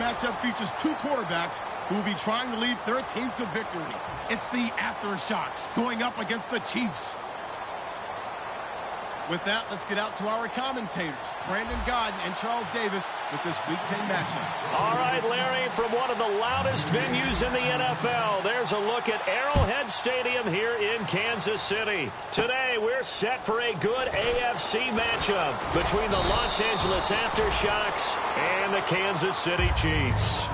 matchup features two quarterbacks who will be trying to lead their team to victory. It's the Aftershocks going up against the Chiefs. With that, let's get out to our commentators, Brandon Godden and Charles Davis, with this Week 10 matchup. All right, Larry, from one of the loudest venues in the NFL, there's a look at Arrowhead Stadium here in Kansas City. Today, we're set for a good AFC matchup between the Los Angeles Aftershocks and the Kansas City Chiefs.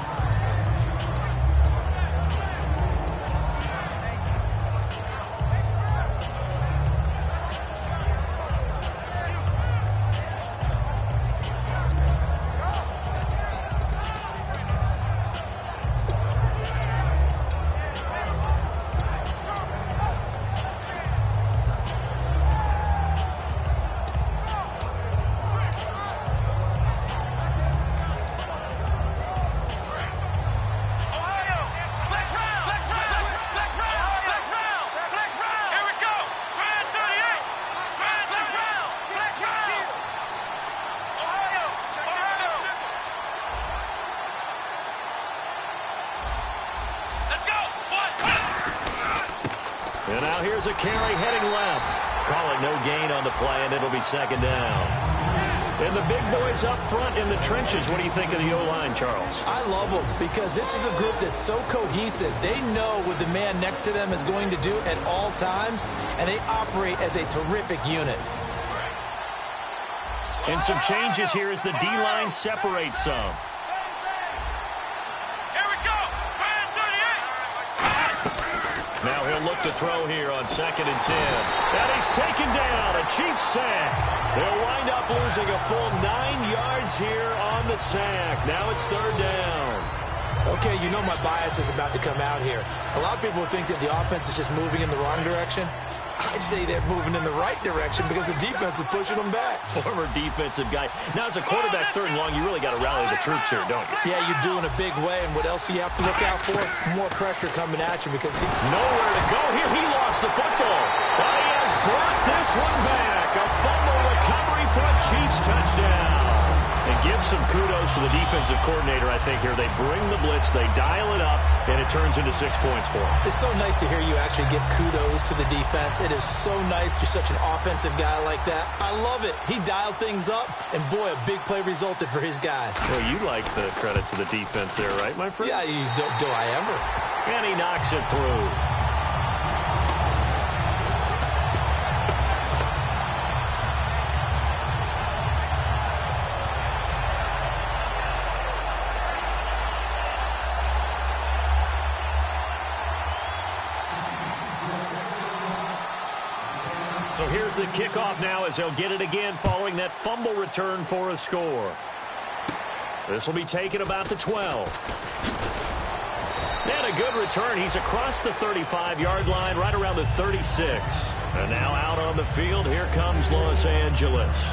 And now here's a carry heading left. Call it no gain on the play, and it'll be second down. And the big boys up front in the trenches. What do you think of the O-line, Charles? I love them because this is a group that's so cohesive. They know what the man next to them is going to do at all times, and they operate as a terrific unit. And some changes here as the D-line separates some. Now he'll look to throw here on 2nd and 10. And he's taken down. A Chiefs sack. They'll wind up losing a full 9 yards here on the sack. Now it's 3rd down. Okay, you know my bias is about to come out here. A lot of people think that the offense is just moving in the wrong direction. I'd say they're moving in the right direction because the defense is pushing them back. Former defensive guy. Now, as a quarterback 3rd and long, you really got to rally the troops here, don't you? Yeah, you do in a big way. And what else do you have to look out for? More pressure coming at you because nowhere to go here. He lost the football. But he has brought this one back. A fumble recovery for a Chiefs touchdown. And give some kudos to the defensive coordinator, I think, here. They bring the blitz, they dial it up, and it turns into 6 points for them. It's so nice to hear you actually give kudos to the defense. It is so nice. You're such an offensive guy like that. I love it. He dialed things up, and boy, a big play resulted for his guys. Well, you like the credit to the defense there, right, my friend? Yeah, do I ever? And he knocks it through. So here's the kickoff now as they'll get it again following that fumble return for a score. This will be taken about the 12. And a good return. He's across the 35-yard line, right around the 36. And now out on the field, here comes Los Angeles.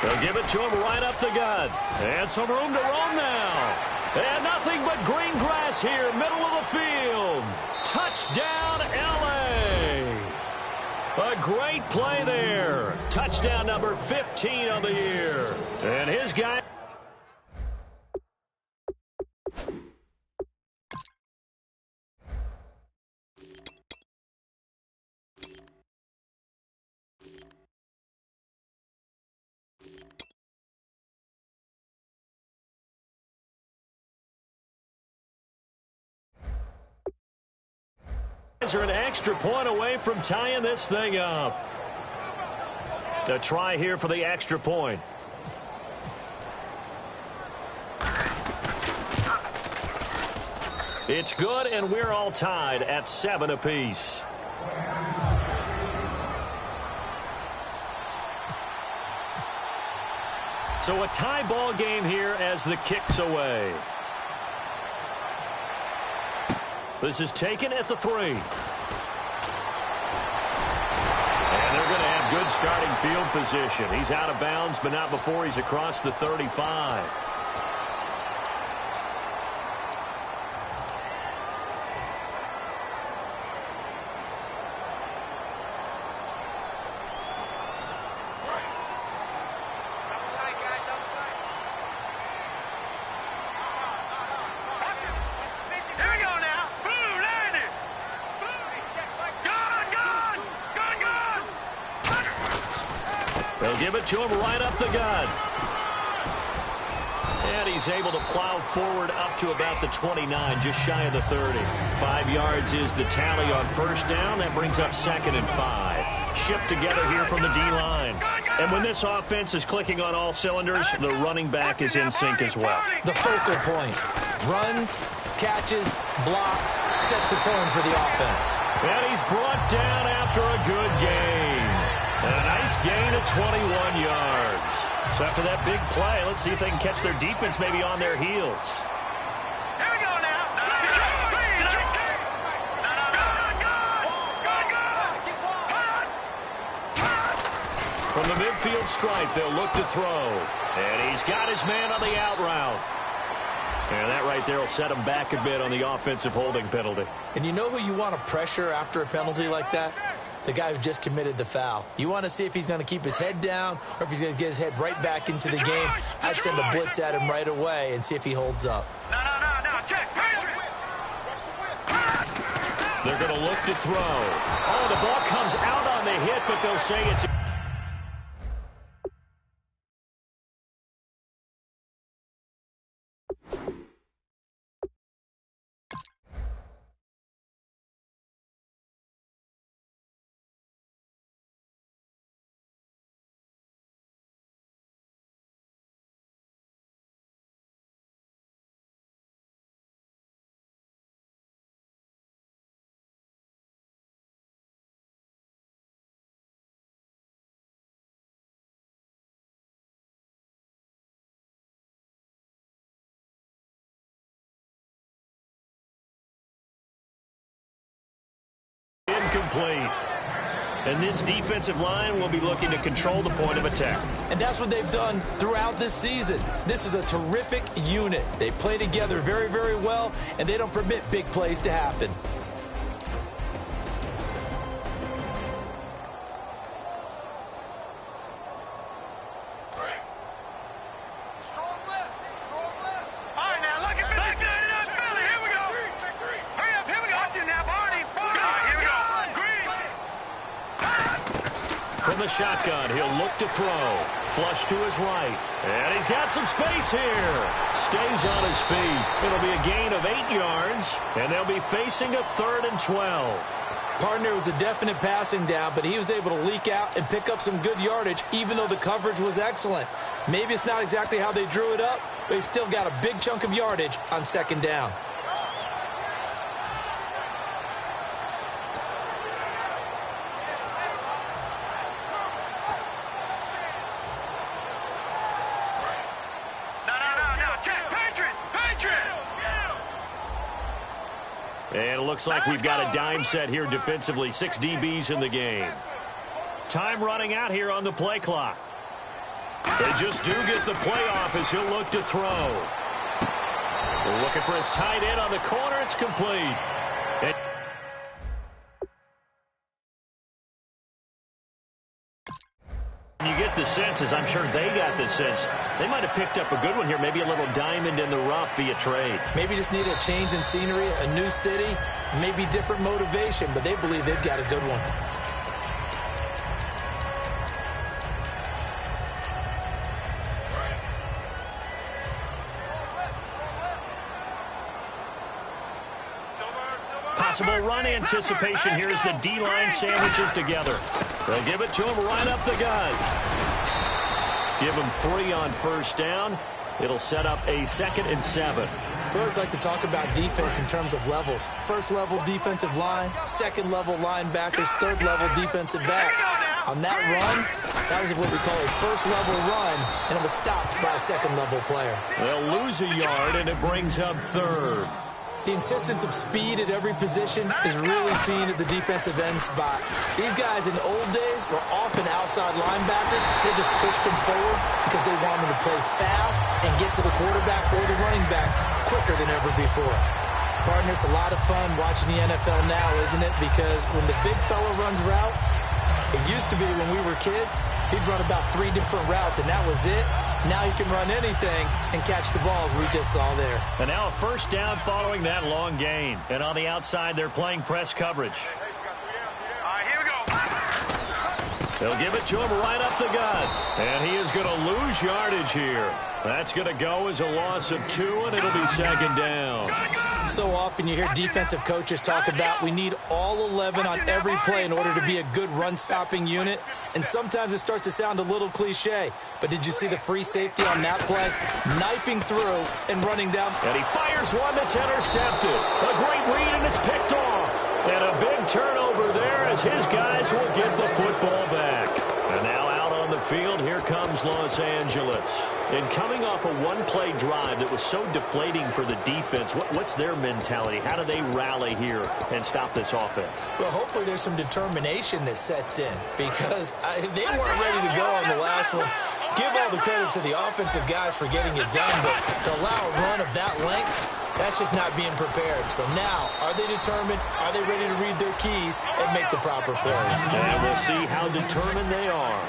They'll give it to him right up the gut. And some room to roam now. And nothing but green grass here, middle of the field. Touchdown, L.A. A great play there. Touchdown number 15 on the year. And his guy... are an extra point away from tying this thing up. A try here for the extra point. It's good, and we're all tied at 7 apiece. So a tie ball game here as the kick's away. This is taken at the 3. And they're going to have good good starting field position. He's out of bounds, but not before he's across the 35. They'll give it to him right up the gut. And he's able to plow forward up to about the 29, just shy of the 30. 5 yards is the tally on first down. That brings up 2nd and 5. Shift together here from the D-line. And when this offense is clicking on all cylinders, the running back is in sync as well. The focal point. Runs, catches, blocks, sets the tone for the offense. And he's brought down after a good game. And a nice gain of 21 yards. So after that big play, let's see if they can catch their defense maybe on their heels. Here we go now. From the midfield stripe, they'll look to throw. And he's got his man on the out route. And that right there will set him back a bit on the offensive holding penalty. And you know who you want to pressure after a penalty like that? The guy who just committed the foul. You want to see if he's going to keep his head down or if he's going to get his head right back into the game. I'd send a blitz at him right away and see if he holds up. No. Check. They're going to look to throw. Oh, the ball comes out on the hit, but they'll say it's... Incomplete. And this defensive line will be looking to control the point of attack. And that's what they've done throughout this season. This is a terrific unit. They play together very, very well, and they don't permit big plays to happen. From the shotgun, he'll look to throw. Flush to his right. And he's got some space here. Stays on his feet. It'll be a gain of 8 yards, and they'll be facing a 3rd and 12. Partner was a definite passing down, but he was able to leak out and pick up some good yardage, even though the coverage was excellent. Maybe it's not exactly how they drew it up, but he still got a big chunk of yardage on 2nd down. And it looks like we've got a dime set here defensively. 6 DBs in the game. Time running out here on the play clock. They just do get the play off as he'll look to throw. They're looking for his tight end on the corner. It's complete. And you get the sense, as I'm sure they got the sense, they might have picked up a good one here, maybe a little diamond in the rough via trade. Maybe just need a change in scenery, a new city, maybe different motivation, but they believe they've got a good one. Possible run anticipation here as the D-line sandwiches together. They'll give it to him right up the gut. Give him 3 on first down. It'll set up a 2nd and 7. I always like to talk about defense in terms of levels. First level defensive line, second level linebackers, third level defensive backs. On that run, that was what we call a first level run, and it was stopped by a second level player. They'll lose a yard, and it brings up 3rd. The insistence of speed at every position is really seen at the defensive end spot. These guys in the old days were often outside linebackers. They just pushed them forward because they wanted to play fast and get to the quarterback or the running backs quicker than ever before. Partner, it's a lot of fun watching the NFL now, isn't it? Because when the big fella runs routes, it used to be when we were kids, he'd run about 3 different routes, and that was it. Now he can run anything and catch the balls we just saw there. And now a first down following that long gain. And on the outside, they're playing press coverage. All right, here we go. They'll give it to him right up the gut. And he is going to lose yardage here. That's going to go as a loss of 2, and it'll be second down. So often you hear defensive coaches talk about we need all 11 on every play in order to be a good run-stopping unit. And sometimes it starts to sound a little cliche. But did you see the free safety on that play? Knifing through and running down. And he fires one that's intercepted. A great read, and it's picked off. And a big turnover there as his guys will get the football back. And now out on the field, here comes Los Angeles. And coming off a one-play drive that was so deflating for the defense, what's their mentality? How do they rally here and stop this offense? Well, hopefully there's some determination that sets in because they weren't ready to go on the last one. Give all the credit to the offensive guys for getting it done, but to allow a run of that length, that's just not being prepared. So now, are they determined? Are they ready to read their keys and make the proper plays? And we'll see how determined they are.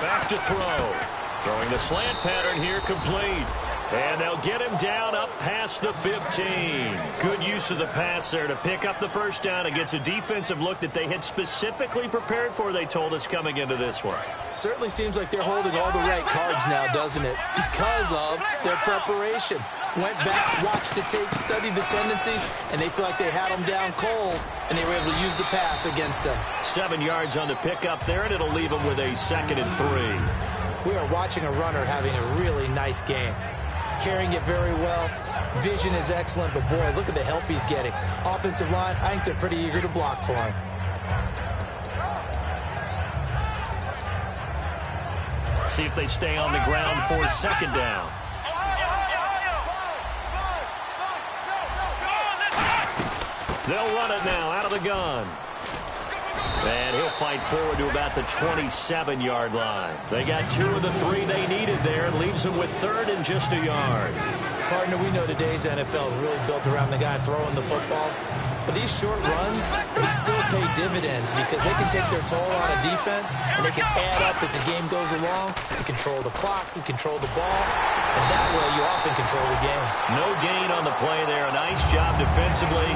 Back to throw. Throwing the slant pattern here complete. And they'll get him down up past the 15. Good use of the pass there to pick up the first down against a defensive look that they had specifically prepared for, they told us, coming into this one. Certainly seems like they're holding all the right cards now, doesn't it? Because of their preparation. Went back, watched the tape, studied the tendencies, and they feel like they had them down cold, and they were able to use the pass against them. 7 yards on the pickup there, and it'll leave them with a 2nd and 3. We are watching a runner having a really nice game. Carrying it very well. Vision is excellent, but boy, look at the help he's getting. Offensive line, I think they're pretty eager to block for him. See if they stay on the ground for 2nd down. They'll run it now out of the gun. And he'll fight forward to about the 27-yard line. They got 2 of the 3 they needed there. It leaves them with 3rd and just a yard. Partner, we know today's NFL is really built around the guy throwing the football. But these short runs, they still pay dividends because they can take their toll on a defense, and they can add up as the game goes along. You control the clock, you control the ball, and that way you often control the game. No gain on the play there. A nice job defensively,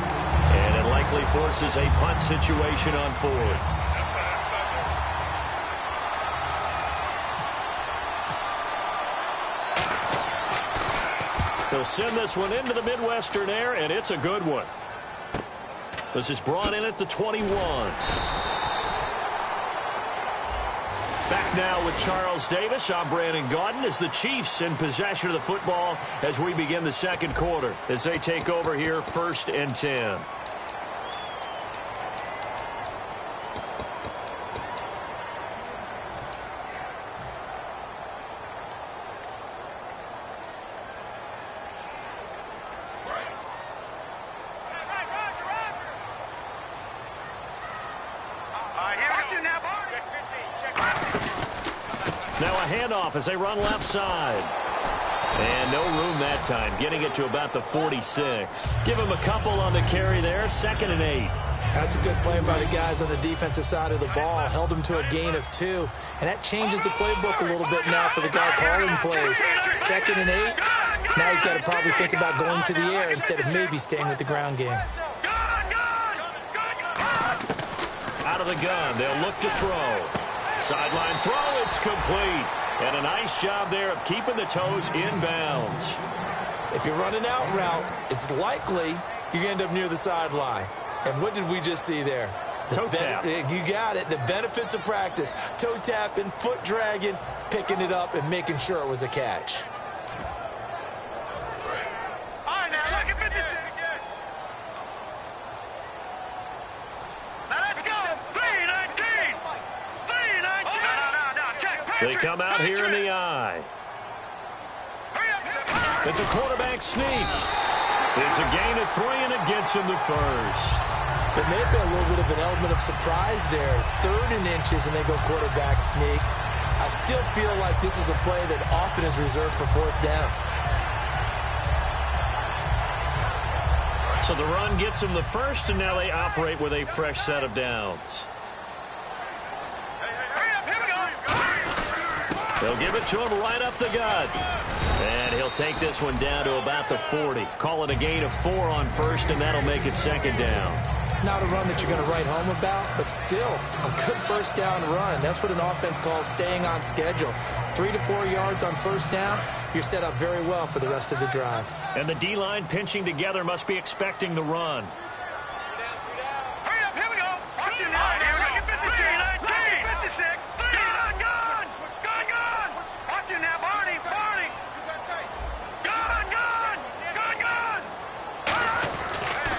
and it likely forces a punt situation on 4th. They'll send this one into the Midwestern air, and it's a good one. This is brought in at the 21. Back now with Charles Davis. I'm Brandon Gaudin as the Chiefs in possession of the football as we begin the 2nd quarter as they take over here 1st and 10. Now a handoff as they run left side. And no room that time, getting it to about the 46. Give him a couple on the carry there, 2nd and 8. That's a good play by the guys on the defensive side of the ball. Held him to a gain of 2. And that changes the playbook a little bit now for the guy calling plays. 2nd and 8. Now he's got to probably think about going to the air instead of maybe staying with the ground game. Out of the gun, they'll look to throw. Sideline throw, it's complete. And a nice job there of keeping the toes inbounds. If you're running out route, it's likely you're going to end up near the sideline. And what did we just see there? Toe tap. You got it. The benefits of practice. Toe tapping, foot dragging, picking it up, and making sure it was a catch. They come out here in the eye. It's a quarterback sneak. It's a gain of 3, and it gets him to first. There may have been a little bit of an element of surprise there. 3rd and inches, and they go quarterback sneak. I still feel like this is a play that often is reserved for 4th down. So the run gets them the first, and now they operate with a fresh set of downs. They'll give it to him right up the gut. And he'll take this one down to about the 40. Call it a gain of 4 on first, and that'll make it 2nd down. Not a run that you're going to write home about, but still a good 1st down run. That's what an offense calls staying on schedule. 3 to 4 yards on 1st down, you're set up very well for the rest of the drive. And the D-line pinching together must be expecting the run. Hurry up, here we go. Watch it now. Here we go. 56. Gun. Watch it now, Barney. Gun.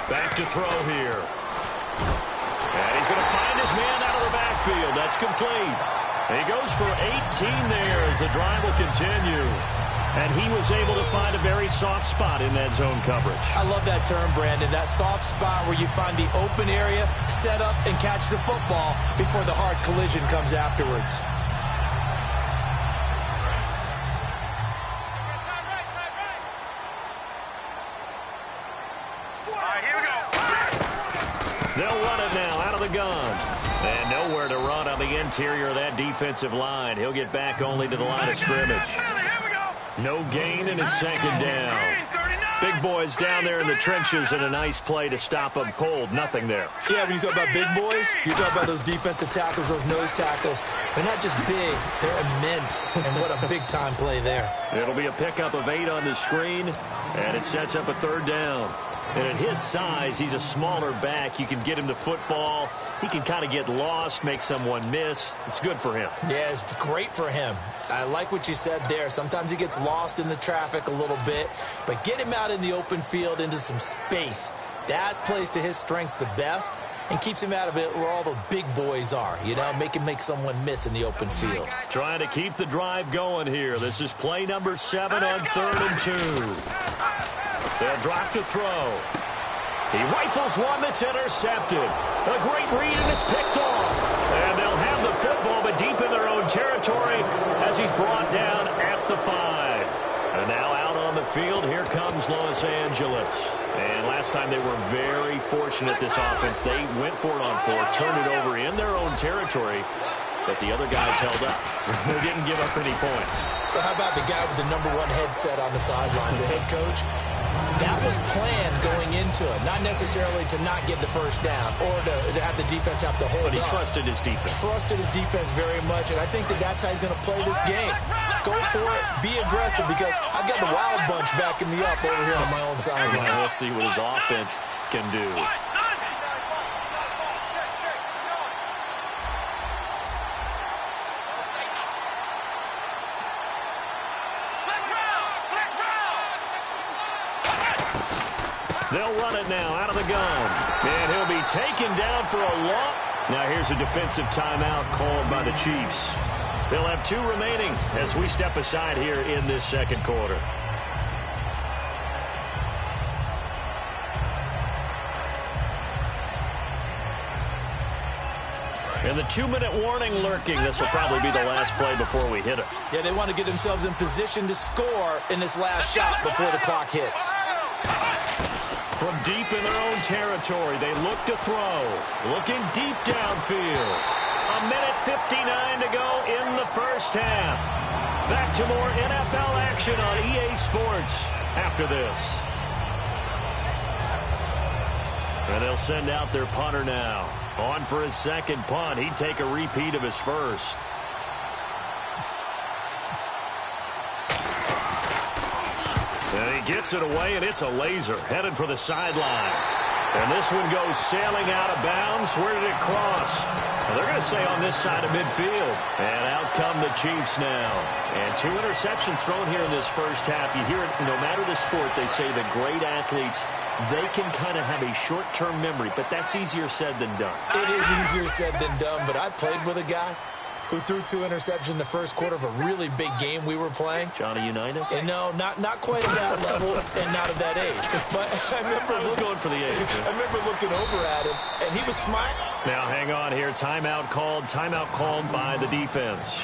Back to throw here. And he's going to find his man out of the backfield. That's complete. He goes for 18 there as the drive will continue. And he was able to find a very soft spot in that zone coverage. I love that term, Brandon. That soft spot where you find the open area, set up, and catch the football before the hard collision comes afterwards. They'll run it now out of the gun. And nowhere to run on the interior of that defensive line. He'll get back only to the line of scrimmage. No gain, and it's 2nd down. Big boys down there in the trenches, and a nice play to stop them cold. Nothing there. Yeah, when you talk about big boys, you're talking about those defensive tackles, those nose tackles. They're not just big, they're immense. And what a big-time play there. It'll be a pickup of 8 on the screen, and it sets up a 3rd down. And at his size, he's a smaller back. You can get him the football. He can kind of get lost, make someone miss. It's good for him. Yeah, it's great for him. I like what you said there. Sometimes he gets lost in the traffic a little bit, but get him out in the open field into some space. That plays to his strengths the best and keeps him out of it where all the big boys are, you know, make someone miss in the open field. Trying to keep the drive going here. This is play number 7 on 3rd and 2. They'll drop to throw. He rifles one that's intercepted. A great read, and it's picked off. And they'll have the football, but deep in their own territory as he's brought down at the 5. And now out on the field, here comes Los Angeles. And last time they were very fortunate, this offense. They went for it on 4, turned it over in their own territory, but the other guys held up. They didn't give up any points. So how about the guy with the #1 headset on the sidelines, the head coach? That was planned going into it, not necessarily to not get the 1st down or to have the defense have to hold But he up. trusted his defense. Trusted his defense very much, and I think that's how he's going to play this game. Go for it, be aggressive, because I've got the Wild Bunch backing me up over here on my own sideline. We'll see what his offense can do. They'll run it now out of the gun. And he'll be taken down for a long. Now here's a defensive timeout called by the Chiefs. They'll have 2 remaining as we step aside here in this 2nd quarter. And the 2-minute warning lurking. This will probably be the last play before we hit it. Yeah, they want to get themselves in position to score in this last shot before the clock hits. From deep in their own territory, they look to throw. Looking deep downfield. 1:59 to go in the 1st half. Back to more NFL action on EA Sports after this. And they'll send out their punter now. On for his 2nd punt. He'd take a repeat of his 1st. And he gets it away, and it's a laser headed for the sidelines. And this one goes sailing out of bounds. Where did it cross? Well, they're going to say on this side of midfield. And out come the Chiefs now. And 2 interceptions thrown here in this 1st half. You hear it, no matter the sport, they say the great athletes, they can kind of have a short-term memory, but that's easier said than done. It is easier said than done, but I played with a guy who threw 2 interceptions in the first quarter of a really big game we were playing. Johnny Unitas? And no, not quite at that level and not of that age. But I was going for the age. I remember looking over at him, and he was smiling. Now, hang on here. Timeout called by the defense.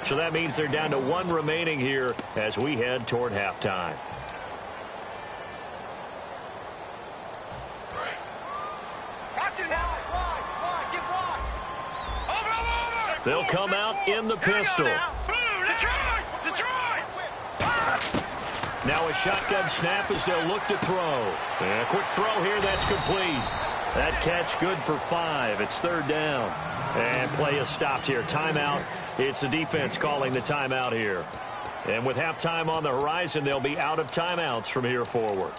So that means they're down to 1 remaining here as we head toward halftime. They'll come out in the pistol. Now a shotgun snap as they'll look to throw. And a quick throw here, that's complete. That catch good for 5. It's 3rd down. And play is stopped here. Timeout. It's the defense calling the timeout here. And with halftime on the horizon, they'll be out of timeouts from here forward.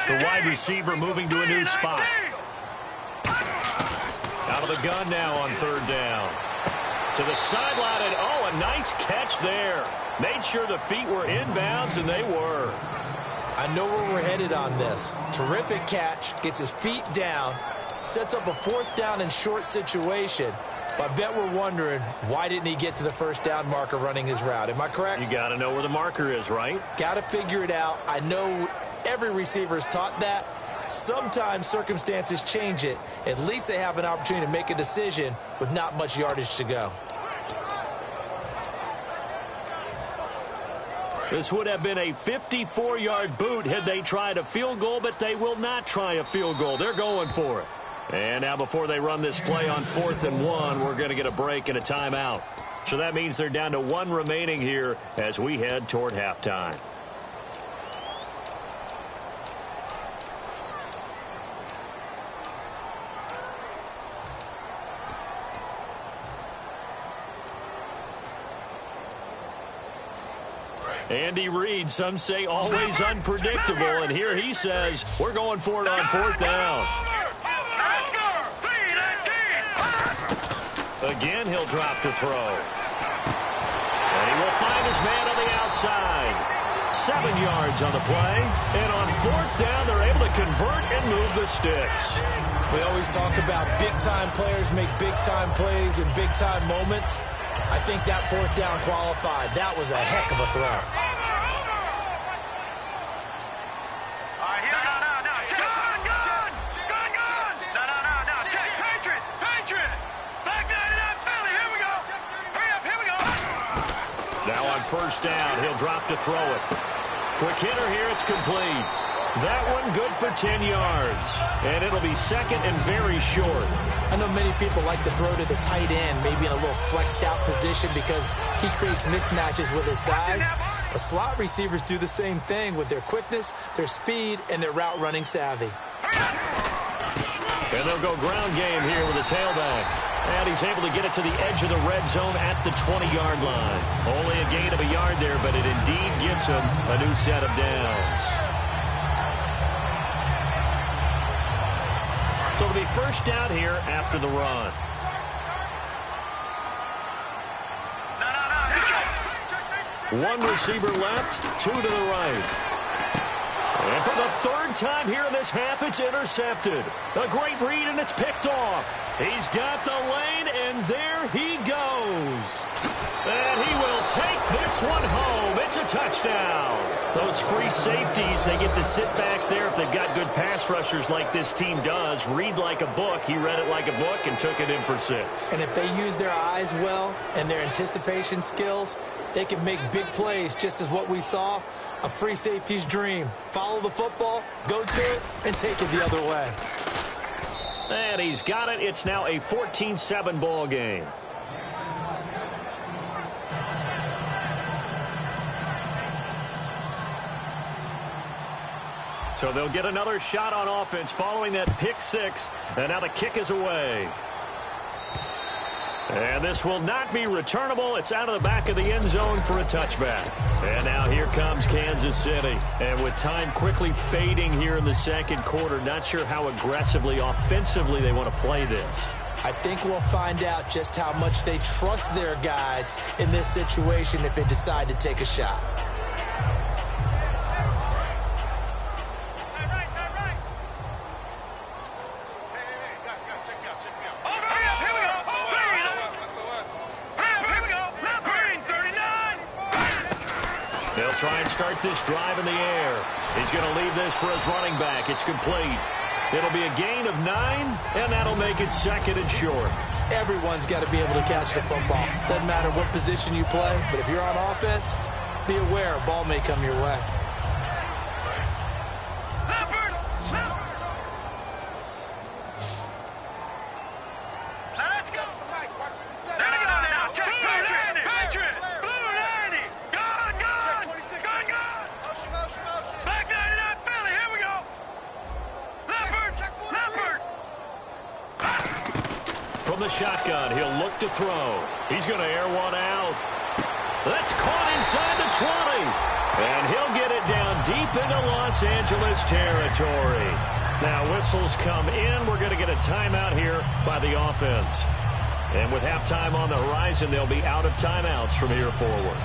The wide receiver moving to a new spot. Out of the gun now on 3rd down. To the sideline, and oh, a nice catch there. Made sure the feet were inbounds, and they were. I know where we're headed on this. Terrific catch, gets his feet down, sets up a 4th down and short situation. But I bet we're wondering, why didn't he get to the 1st down marker running his route? Am I correct? You got to know where the marker is, right? Got to figure it out. I know every receiver is taught that. Sometimes circumstances change it. At least they have an opportunity to make a decision with not much yardage to go. This would have been a 54-yard boot had they tried a field goal, but they will not try a field goal. They're going for it. And now before they run this play on 4th and 1, we're going to get a break and a timeout. So that means they're down to 1 remaining here as we head toward halftime. Andy Reid, some say always unpredictable, and here he says we're going for it on 4th down. Again, he'll drop to throw. And he will find his man on the outside. 7 yards on the play, and on 4th down, they're able to convert and move the sticks. We always talk about big-time players make big-time plays in big-time moments. I think that 4th down qualified. That was a heck of a throw. Now on 1st down, he'll drop to throw it. Quick hitter here, it's complete. That one good for 10 yards. And it'll be 2nd and very short. I know many people like to throw to the tight end, maybe in a little flexed out position because he creates mismatches with his size. But slot receivers do the same thing with their quickness, their speed, and their route running savvy. And they'll go ground game here with a tailback. And he's able to get it to the edge of the red zone at the 20-yard line. Only a gain of a yard there, but it indeed gets him a new set of downs. So it'll be 1st down here after the run. One receiver left, 2 to the right. And for the 3rd time here in this half, it's intercepted. A great read, and it's picked off. He's got the lane, and there he goes. And he will take this one home. It's a touchdown. Those free safeties, they get to sit back there if they've got good pass rushers like this team does. Read like a book. He read it like a book and took it in for 6. And if they use their eyes well and their anticipation skills, they can make big plays, just as what we saw. A free safety's dream. Follow the football, go to it, and take it the other way. And he's got it. It's now a 14-7 ball game. So they'll get another shot on offense following that pick 6. And now the kick is away. And this will not be returnable. It's out of the back of the end zone for a touchback. And now here comes Kansas City. And with time quickly fading here in the 2nd quarter, not sure how aggressively, offensively they want to play this. I think we'll find out just how much they trust their guys in this situation if they decide to take a shot. They'll try and start this drive in the air. He's going to leave this for his running back. It's complete. It'll be a gain of 9, and that'll make it 2nd and short. Everyone's got to be able to catch the football. Doesn't matter what position you play, but if you're on offense, be aware a ball may come your way. From the shotgun, he'll look to throw. He's going to air one out. That's caught inside the 20. And he'll get it down deep into Los Angeles territory. Now whistles come in. We're going to get a timeout here by the offense. And with halftime on the horizon, they'll be out of timeouts from here forward.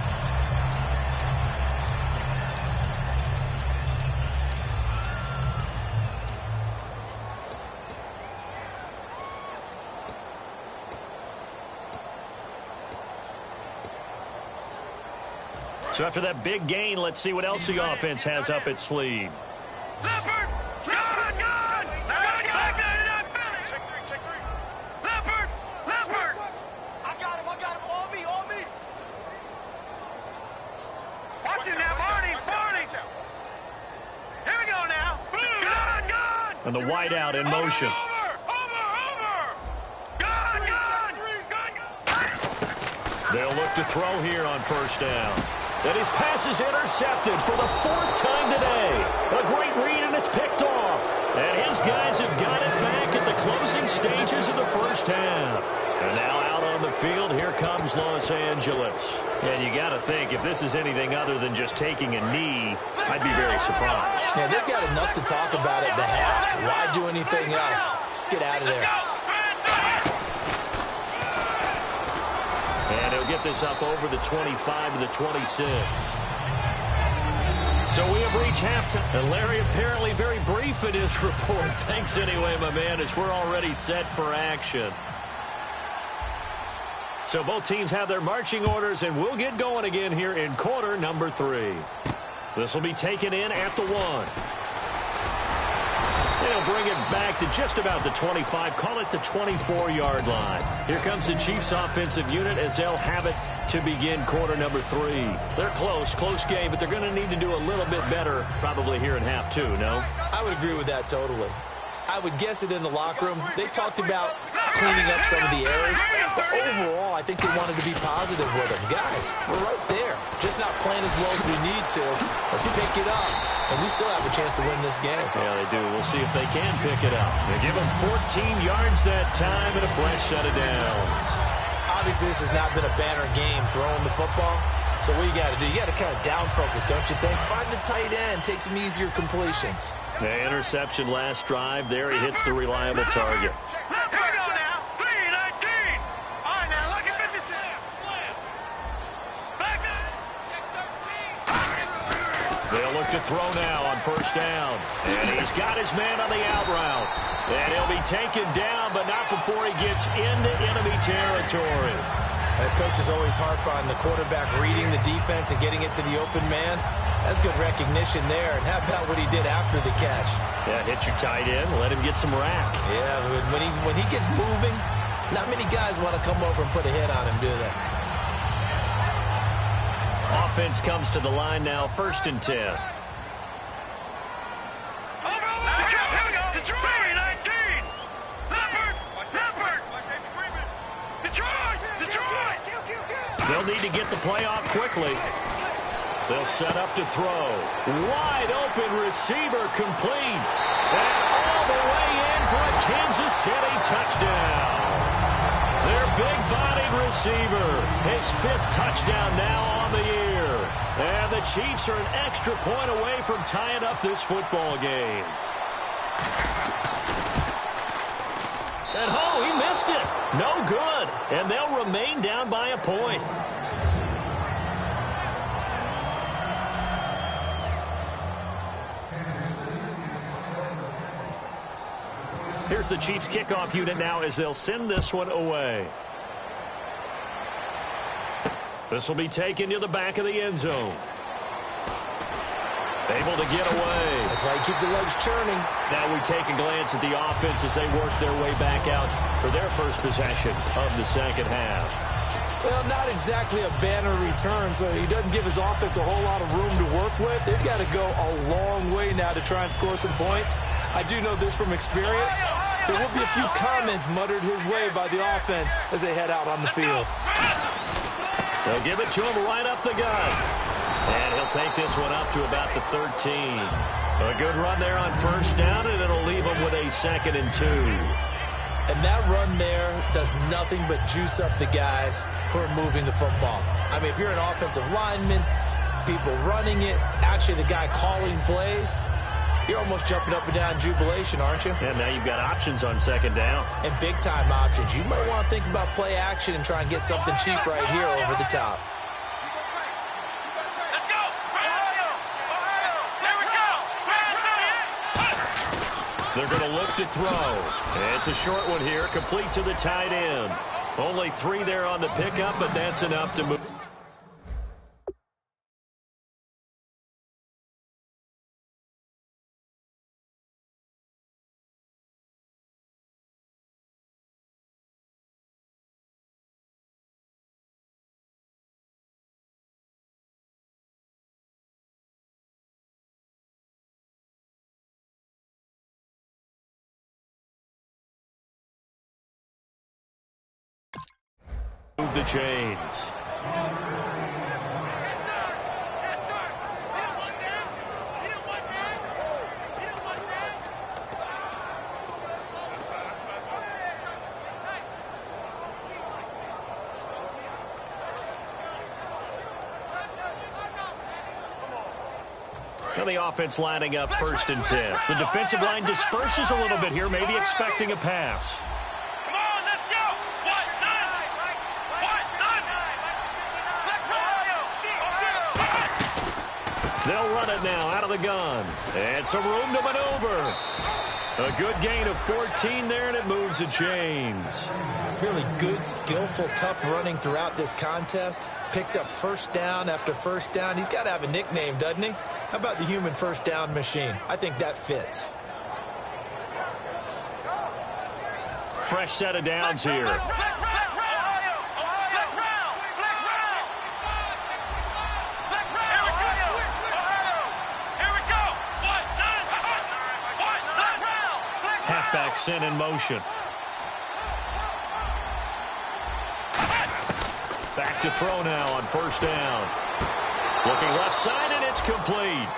So after that big gain, let's see what else the offense has up its sleeve. Leopard! Gun! Gun! Back 99 Philly! Check three. Leopard! Leopard! I got him. On me. Watch him now, Barney! Here we go now. Gun! And the wideout in motion. Over! Gun! They'll look to throw here on first down. And his pass is intercepted for the 4th time today. A great read, and it's picked off. And his guys have got it back at the closing stages of the first half. And now out on the field, here comes Los Angeles. And you got to think, if this is anything other than just taking a knee, I'd be very surprised. Yeah, they've got enough to talk about at the half. Why do anything else? Just get out of there. And he'll get this up over the 25 to the 26. So we have reached halftime. And Larry apparently very brief in his report. Thanks anyway, my man, as we're already set for action. So both teams have their marching orders, and we'll get going again here in quarter number 3. This will be taken in at the 1. They'll bring it back to just about the 25, call it the 24-yard line. Here comes the Chiefs offensive unit as they'll have it to begin quarter number 3. They're close game, but they're going to need to do a little bit better probably here in half 2, no? I would agree with that totally. I would guess it in the locker room. They talked about cleaning up some of the errors, but overall, I think they wanted to be positive with them. Guys, we're right there. Just not playing as well as we need to. Let's pick it up, and we still have a chance to win this game. Yeah, they do. We'll see if they can pick it up. They give them 14 yards that time and a fresh set of downs. Obviously, this has not been a banner game throwing the football. So what you got to do, you got to kind of down focus, don't you think? Find the tight end, take some easier completions. The interception last drive. There he hits the reliable target. Here we go now. 3-19. All right, now look at 56. Back up. They'll look to throw now on first down. And he's got his man on the out route. And he'll be taken down, but not before he gets into enemy territory. The coach is always harp on the quarterback reading the defense and getting it to the open man. That's good recognition there. And how about what he did after the catch? Yeah, hit your tight end, let him get some rack. Yeah, when he gets moving, not many guys want to come over and put a hit on him, do they? Offense comes to the line now, 1st and 10. They'll need to get the play off quickly. They'll set up to throw. Wide open receiver complete. And all the way in for a Kansas City touchdown. Their big-bodied receiver. His 5th touchdown now on the year. And the Chiefs are an extra point away from tying up this football game. And oh, he missed it. No good. And they'll remain down by a point. Here's the Chiefs kickoff unit now as they'll send this one away. This will be taken to the back of the end zone. Able to get away. That's why you keep the legs churning. Now we take a glance at the offense as they work their way back out for their first possession of the second half. Well, not exactly a banner return, so he doesn't give his offense a whole lot of room to work with. They've got to go a long way now to try and score some points. I do know this from experience. There will be a few comments muttered his way by the offense as they head out on the field. They'll give it to him right up the gut. And he'll take this one up to about the 13. A good run there on first down, and it'll leave him with a 2nd and 2. And that run there does nothing but juice up the guys who are moving the football. I mean, if you're an offensive lineman, people running it, actually the guy calling plays, you're almost jumping up and down in jubilation, aren't you? And now you've got options on 2nd down. And big-time options. You might want to think about play action and try and get something cheap right here over the top. Let's go! Ohio! Ohio! There we go! They're going to look to throw. It's a short one here, complete to the tight end. Only 3 there on the pickup, but that's enough to move. Move the chains. Now the offense lining up 1st and 10. The defensive line disperses a little bit here, maybe expecting a pass. They'll run it now out of the gun. And some room to maneuver. A good gain of 14 there, and it moves the chains. Really good, skillful, tough running throughout this contest. Picked up first down after first down. He's got to have a nickname, doesn't he? How about the human first down machine? I think that fits. Fresh set of downs here. Halfback sent in motion. Back to throw now on first down. Looking left side, and it's complete.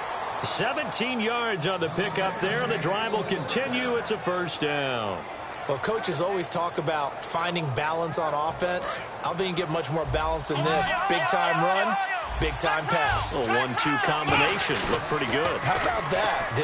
17 yards on the pickup there, and the drive will continue. It's a first down. Well, coaches always talk about finding balance on offense. I don't think you can get much more balance than this. Big-time run, big-time pass. A 1-2 combination. Look pretty good. How about that?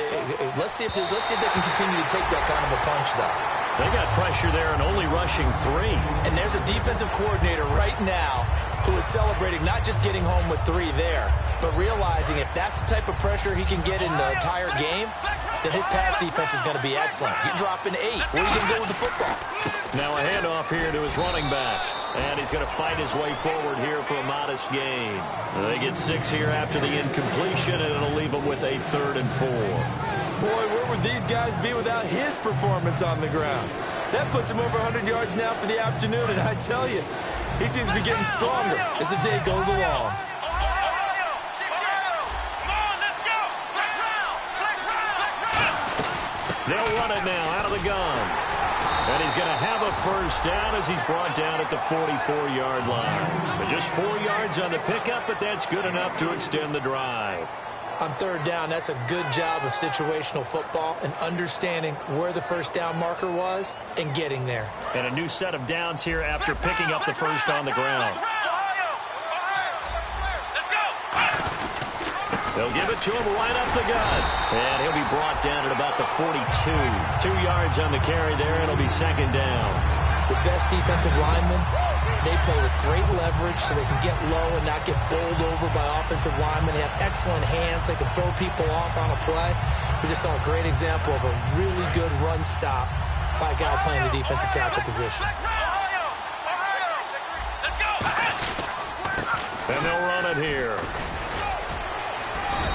Let's see if they can continue to take that kind of a punch, though. They got pressure there and only rushing 3. And there's a defensive coordinator right now who is celebrating not just getting home with 3 there, but realizing if that's the type of pressure he can get in the entire game, then his pass defense is going to be excellent. You're dropping 8. Where are you going to go with the football? Now a handoff here to his running back. And he's going to fight his way forward here for a modest gain. They get 6 here after the incompletion, and it'll leave them with a 3rd and 4. Boy, where would these guys be without his performance on the ground? That puts him over 100 yards now for the afternoon, and I tell you, he seems to be getting stronger as the day goes along. They'll run it now out of the gun. And he's going to have a first down as he's brought down at the 44-yard line. But just 4 yards on the pickup, but that's good enough to extend the drive. On 3rd down, that's a good job of situational football and understanding where the first down marker was and getting there. And a new set of downs here after picking up the first on the ground. They'll give it to him right up the gut. And he'll be brought down at about the 42. 2 yards on the carry there. It'll be second down. The best defensive linemen, they play with great leverage so they can get low and not get bowled over by offensive linemen. They have excellent hands. They can throw people off on a play. We just saw a great example of a really good run stop by a guy playing the defensive tackle position. And they'll run it here.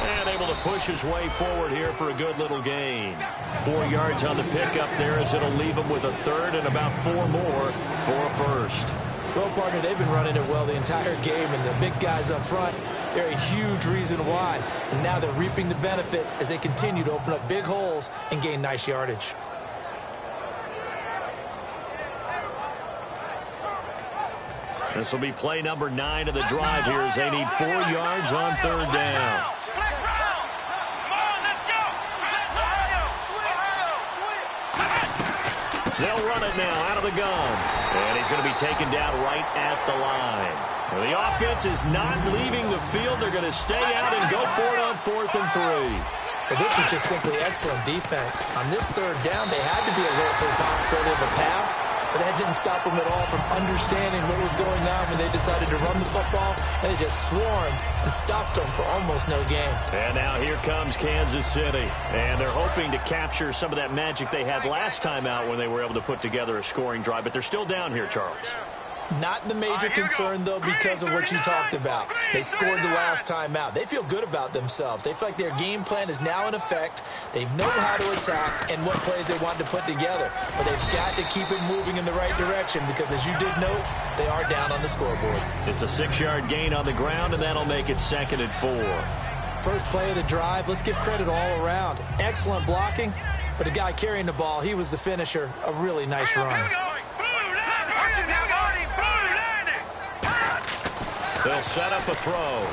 And able to push his way forward here for a good little gain. 4 yards on the pickup there as it'll leave him with a third and about 4 more for a first. Well, partner, they've been running it well the entire game, and the big guys up front, they're a huge reason why. And now they're reaping the benefits as they continue to open up big holes and gain nice yardage. This will be play number 9 of the drive here as they need 4 yards on third down. They'll run it now out of the gun. And he's going to be taken down right at the line. Well, the offense is not leaving the field. They're going to stay out and go for it on 4th and 3. Well, this was just simply excellent defense. On this third down, they had to be alert for the possibility of a pass, but that didn't stop them at all from understanding what was going on when they decided to run the football, and they just swarmed and stopped them for almost no gain. And now here comes Kansas City, and they're hoping to capture some of that magic they had last time out when they were able to put together a scoring drive, but they're still down here, Charles. Not the major concern, though, because of what you talked about. They scored the last time out. They feel good about themselves. They feel like their game plan is now in effect. They know how to attack and what plays they want to put together. But they've got to keep it moving in the right direction because, as you did note, they are down on the scoreboard. It's a 6-yard gain on the ground, and that'll make it 2nd and 4. First play of the drive, let's give credit all around. Excellent blocking, but the guy carrying the ball, he was the finisher. A really nice run. They'll set up a throw.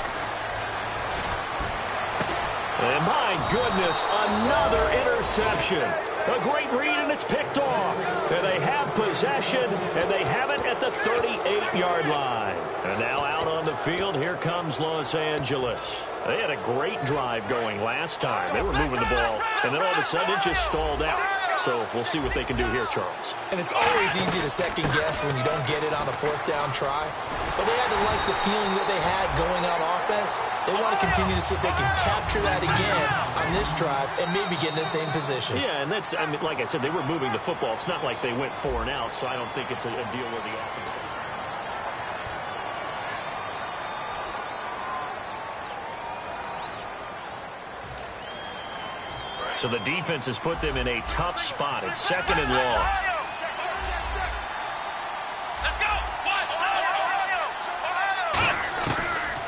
And my goodness, another interception. A great read, and it's picked off. And they have possession, and they have it at the 38-yard line. And now out on the field, here comes Los Angeles. They had a great drive going last time. They were moving the ball, and then all of a sudden it just stalled out. So we'll see what they can do here, Charles. And it's always easy to second guess when you don't get it on a 4th down try. But they had to like the feeling that they had going on offense. They want to continue to see if they can capture that again on this drive and maybe get in the same position. Yeah, and that's, I mean, like I said, they were moving the football. It's not like they went 4 and out, so I don't think it's a deal where the offense. So the defense has put them in a tough spot. It's 2nd and long.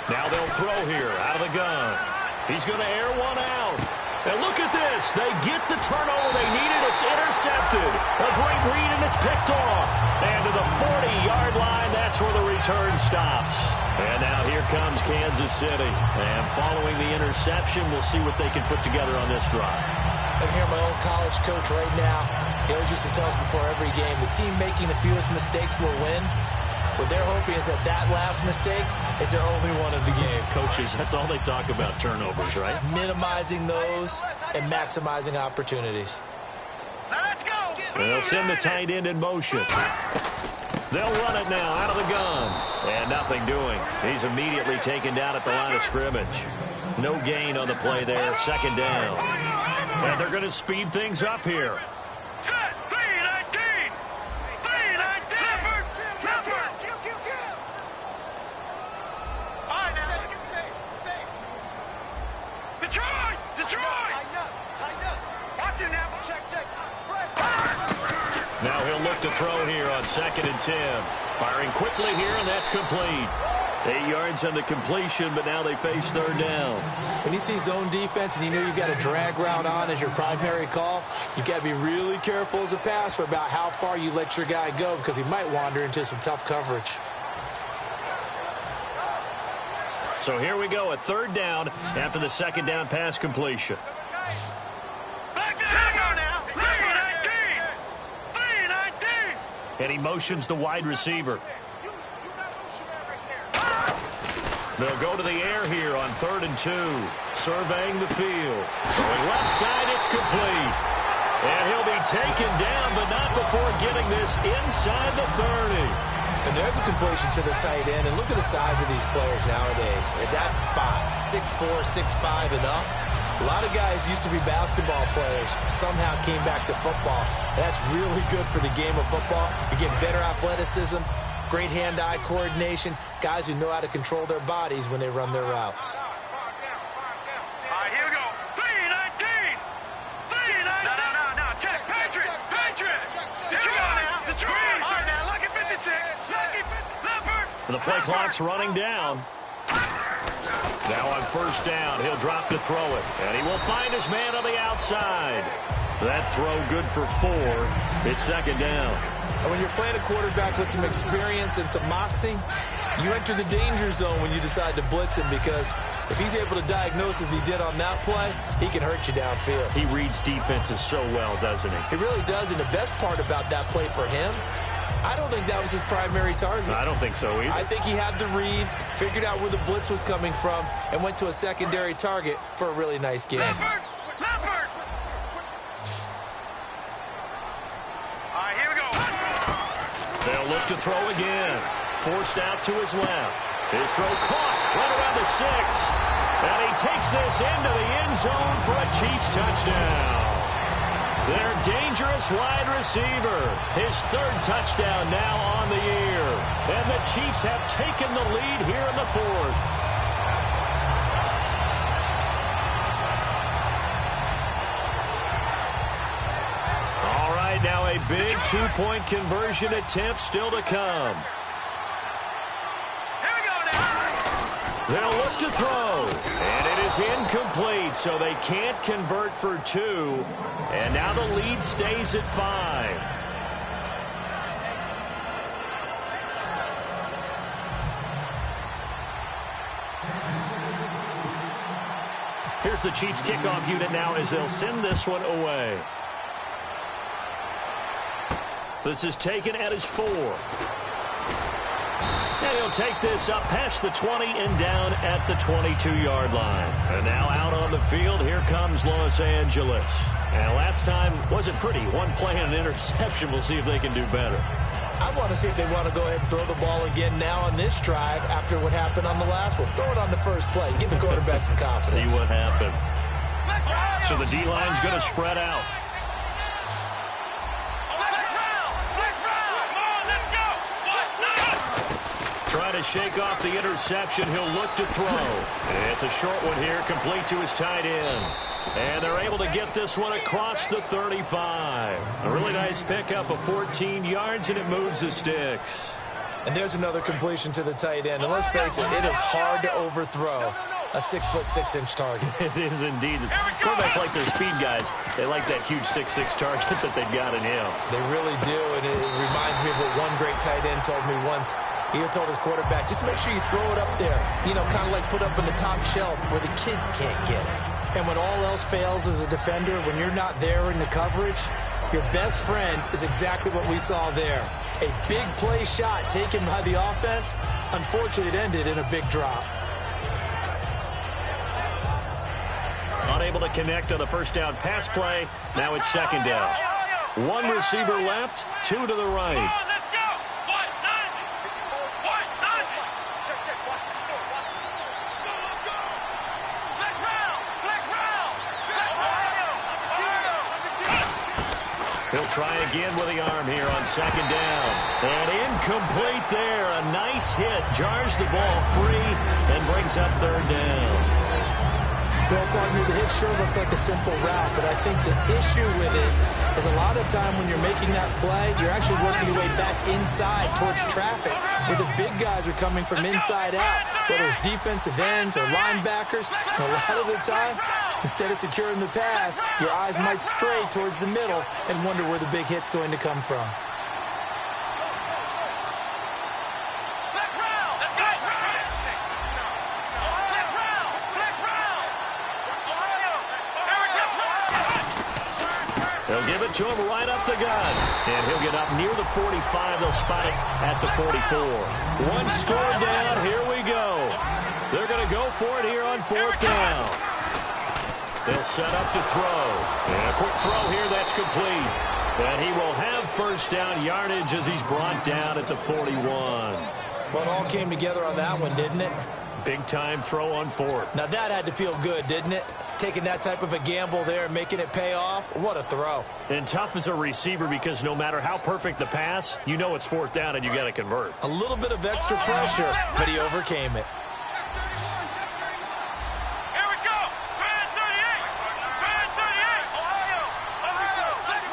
Now they'll throw here out of the gun. He's going to air one out. And look at this. They get the turnover they needed. It's intercepted. A great read, and it's picked off. And to the 40-yard line, that's where the return stops. And now here comes Kansas City. And following the interception, we'll see what they can put together on this drive. I'm here, my old college coach right now. He always used to tell us before every game, the team making the fewest mistakes will win. What they're hoping is that that last mistake is their only one of the game. Coaches, that's all they talk about, turnovers, right? Minimizing those and maximizing opportunities. Let's go. And they'll send the tight end in motion. They'll run it now out of the gun. And nothing doing. He's immediately taken down at the line of scrimmage. No gain on the play there. 2nd down. And they're going to speed things up here. Set. 3-19. 3-19. Leopard. All right, now. Detroit. Tighten up. Watch it now. Check. Now he'll look to throw here on 2nd and 10. Firing quickly here, and that's complete. 8 yards on the completion, but now they face 3rd down. When you see zone defense and you know you've got a drag route on as your primary call, you've got to be really careful as a passer about how far you let your guy go because he might wander into some tough coverage. So here we go, a 3rd down after the 2nd down pass completion. Back to center now. 3-19. And he motions the wide receiver. They'll go to the air here on 3rd and 2. surveying the field. Going left side, it's complete. And he'll be taken down, but not before getting this inside the 30. And there's a completion to the tight end. And look at the size of these players nowadays. At that spot, 6'4", 6'5", and up. A lot of guys used to be basketball players, somehow came back to football. That's really good for the game of football. You get better athleticism, great hand-eye coordination, guys who know how to control their bodies when they run their routes. All right, here we go. 3-19. 3-19. No. Check. Patrick. Here we go now. Detroit. All right, now, lucky 56. Lucky 50. Leopard. The play clock's running down. Now on first down, he'll drop to throw it. And he will find his man on the outside. That throw good for 4. It's second down. And when you're playing a quarterback with some experience and some moxie, you enter the danger zone when you decide to blitz him, because if he's able to diagnose as he did on that play, he can hurt you downfield. He reads defenses so well, doesn't he? He really does, and the best part about that play for him, I don't think that was his primary target. I don't think so either. I think he had the read, figured out where the blitz was coming from, and went to a secondary target for a really nice game. Leopard. All right, here we go. They'll look to throw again. Forced out to his left. His throw caught right around the 6. And he takes this into the end zone for a Chiefs touchdown. Their dangerous wide receiver. His 3rd touchdown now on the year. And the Chiefs have taken the lead here in the 4th. All right, now a big 2-point conversion attempt still to come. Here we go now. They'll look to throw, and it is incomplete, so they can't convert for 2. And now the lead stays at 5. Here's the Chiefs kickoff unit now as they'll send this one away. This is taken at his 4. And he'll take this up past the 20 and down at the 22-yard line. And now out on the field, here comes Los Angeles. And last time wasn't pretty. One play and an interception. We'll see if they can do better. I want to see if they want to go ahead and throw the ball again now on this drive after what happened on the last one. Throw it on the first play. Give the quarterback some confidence. See what happens. So the D-line's going to spread out. Try to shake off the interception. He'll look to throw. It's a short one here, complete to his tight end. And they're able to get this one across the 35. A really nice pickup of 14 yards, and it moves the sticks. And there's another completion to the tight end. And let's face it is hard to overthrow a 6'6" target. It is indeed. Quarterbacks like their speed guys. They like that huge 6'6" target that they've got in him. They really do, and it reminds me of what one great tight end told me once. He had told his quarterback, just make sure you throw it up there, kind of like put up in the top shelf where the kids can't get it. And when all else fails as a defender, when you're not there in the coverage, your best friend is exactly what we saw there. A big play shot taken by the offense. Unfortunately, it ended in a big drop. Unable to connect on the first down pass play. Now it's second down. One receiver left, 2 to the right. He'll try again with the arm here on second down. And incomplete there. A nice hit. Jars the ball free and brings up third down. Well, partner, the hit sure looks like a simple route, but I think the issue with it is a lot of time when you're making that play, you're actually working your way back inside towards traffic, where the big guys are coming from inside out, whether it's defensive ends or linebackers. And a lot of the time, instead of securing the pass, your eyes might stray towards the middle and wonder where the big hit's going to come from. They'll give it to him right up the gut. And he'll get up near the 45. They'll spot it at the 44. One score down. Here we go. They're going to go for it here on fourth down. They'll set up to throw. And a quick throw here that's complete. And he will have first down yardage as he's brought down at the 41. Well, it all came together on that one, didn't it? Big-time throw on fourth. Now, that had to feel good, didn't it? Taking that type of a gamble there and making it pay off. What a throw. And tough as a receiver because no matter how perfect the pass, you know it's fourth down and you got to convert. A little bit of extra pressure, but he overcame it. Here we go. Brand 38. Brand 38. Ohio. Flex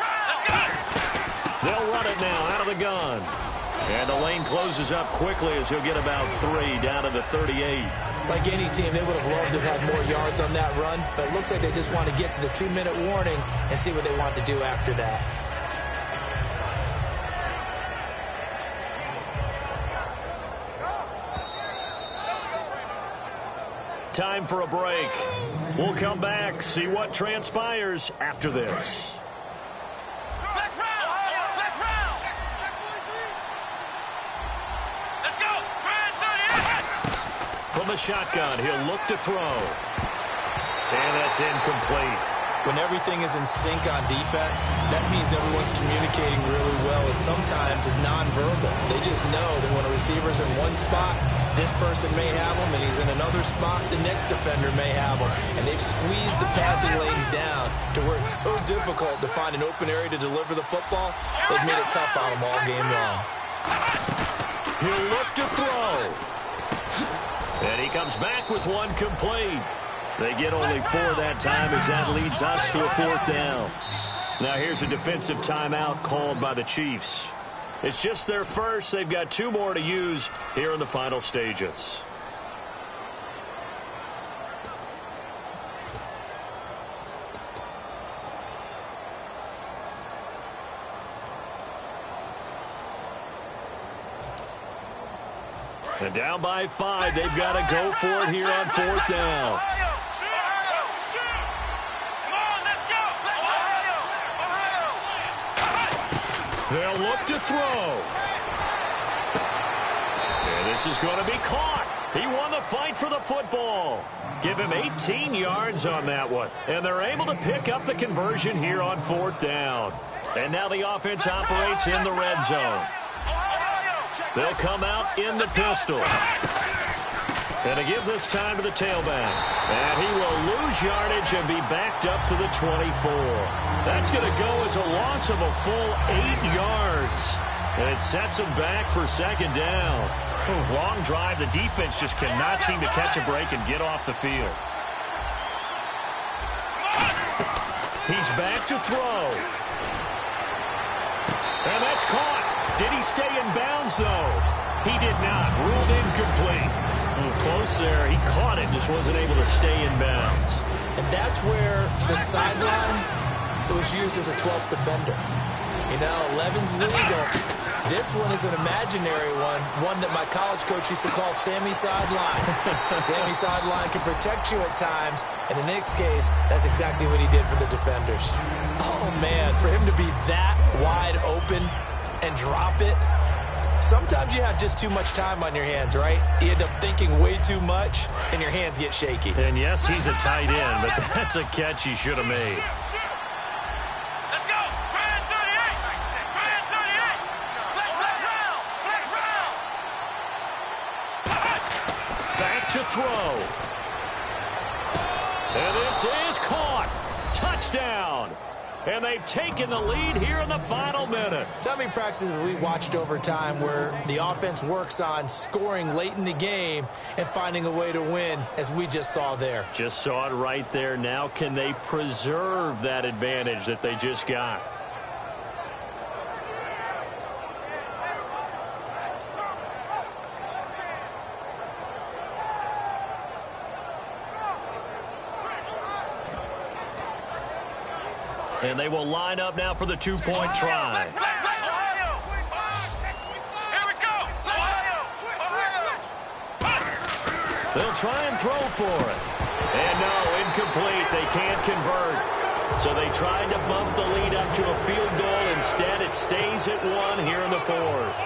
round. They'll run it now out of the gun. And the lane closes up quickly as he'll get about 3 down to the 38. Like any team, they would have loved to have had more yards on that run, but it looks like they just want to get to the 2-minute warning and see what they want to do after that. Time for a break. We'll come back, see what transpires after this. Flex round. Ohio. Flex round. Let's go. Brand 38. From the shotgun, he'll look to throw. And that's incomplete. When everything is in sync on defense, that means everyone's communicating really well, and sometimes it's nonverbal. They just know that when a receiver's in one spot, this person may have him, and he's in another spot, the next defender may have him. And they've squeezed the passing lanes down to where it's so difficult to find an open area to deliver the football. They've made it tough on them all game long. He'll look to throw. And he comes back with one complete. They get only 4 that time as that leads us to a fourth down. Now here's a defensive timeout called by the Chiefs. It's just their first. They've got 2 more to use here in the final stages. And down by 5, they've got to go for it here on fourth down. They'll look to throw. And this is going to be caught. He won the fight for the football. Give him 18 yards on that one. And they're able to pick up the conversion here on fourth down. And now the offense operates in the red zone. They'll come out in the pistol. And to give this time to the tailback. And he will lose yardage and be backed up to the 24. That's going to go as a loss of a full 8 yards. And it sets him back for second down. Long drive. The defense just cannot seem to catch a break and get off the field. He's back to throw. And that's caught. Did he stay in bounds, though? He did not. Ruled incomplete. Close there. He caught it, just wasn't able to stay in bounds. And that's where the sideline was used as a 12th defender. You know, 11's legal. This one is an imaginary one that my college coach used to call Sammy Sideline. Sammy Sideline can protect you at times, and in this case, that's exactly what he did for the defenders. Oh, man, for him to be that wide open and drop it. Sometimes you have just too much time on your hands, right? You end up thinking way too much, and your hands get shaky. And yes, he's a tight end, but that's a catch he should have made. Let's go! Brand 38! Brand 38! Flex round! Flex round! Back to throw. And this is caught. Touchdown. And they've taken the lead here in the final minute. So how many practices have we watched over time where the offense works on scoring late in the game and finding a way to win, as we just saw there? Just saw it right there. Now can they preserve that advantage that they just got? And they will line up now for the two-point try. Ohio! Here we go! Ohio! They'll try and throw for it. And no, incomplete. They can't convert. So they tried to bump the lead up to a field goal. Instead, it stays at 1 here in the fourth.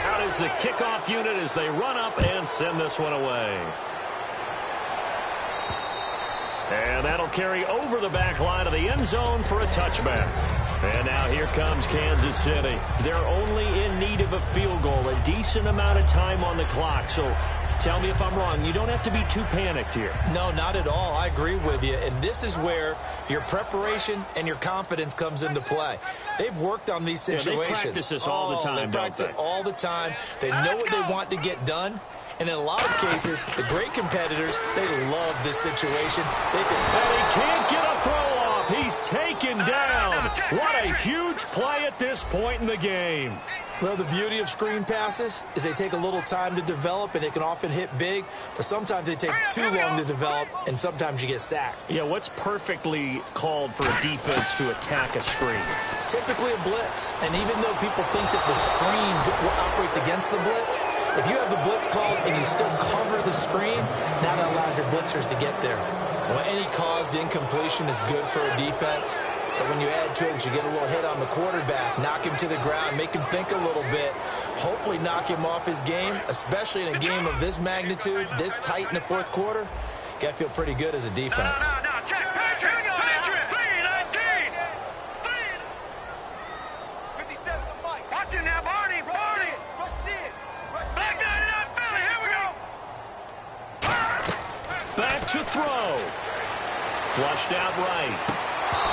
Out is the kickoff unit as they run up and send this one away. And that'll carry over the back line of the end zone for a touchback. And now here comes Kansas City. They're only in need of a field goal, a decent amount of time on the clock. So tell me if I'm wrong. You don't have to be too panicked here. No, not at all. I agree with you. And this is where your preparation and your confidence comes into play. They've worked on these situations. Yeah, they practice this all the time, They practice it all the time. They know what they want to get done. And in a lot of cases, the great competitors, they love this situation. And he can't get a throw off. He's taken down. What a huge play at this point in the game. Well, the beauty of screen passes is they take a little time to develop, and they can often hit big, but sometimes they take too long to develop, and sometimes you get sacked. Yeah, what's perfectly called for a defense to attack a screen? Typically a blitz, and even though people think that the screen operates against the blitz, if you have the blitz called and you still cover the screen, now that allows your blitzers to get there. Well, any caused incompletion is good for a defense. But when you add to it, you get a little hit on the quarterback, knock him to the ground, make him think a little bit, hopefully knock him off his game, especially in a game of this magnitude, this tight in the fourth quarter. Got to feel pretty good as a defense. Now, check. Patrick, 3-19. 57 to Mike. Watch him now, Barney. Rush in. Back 99 Philly. Here we go. Back to throw. Flushed out right.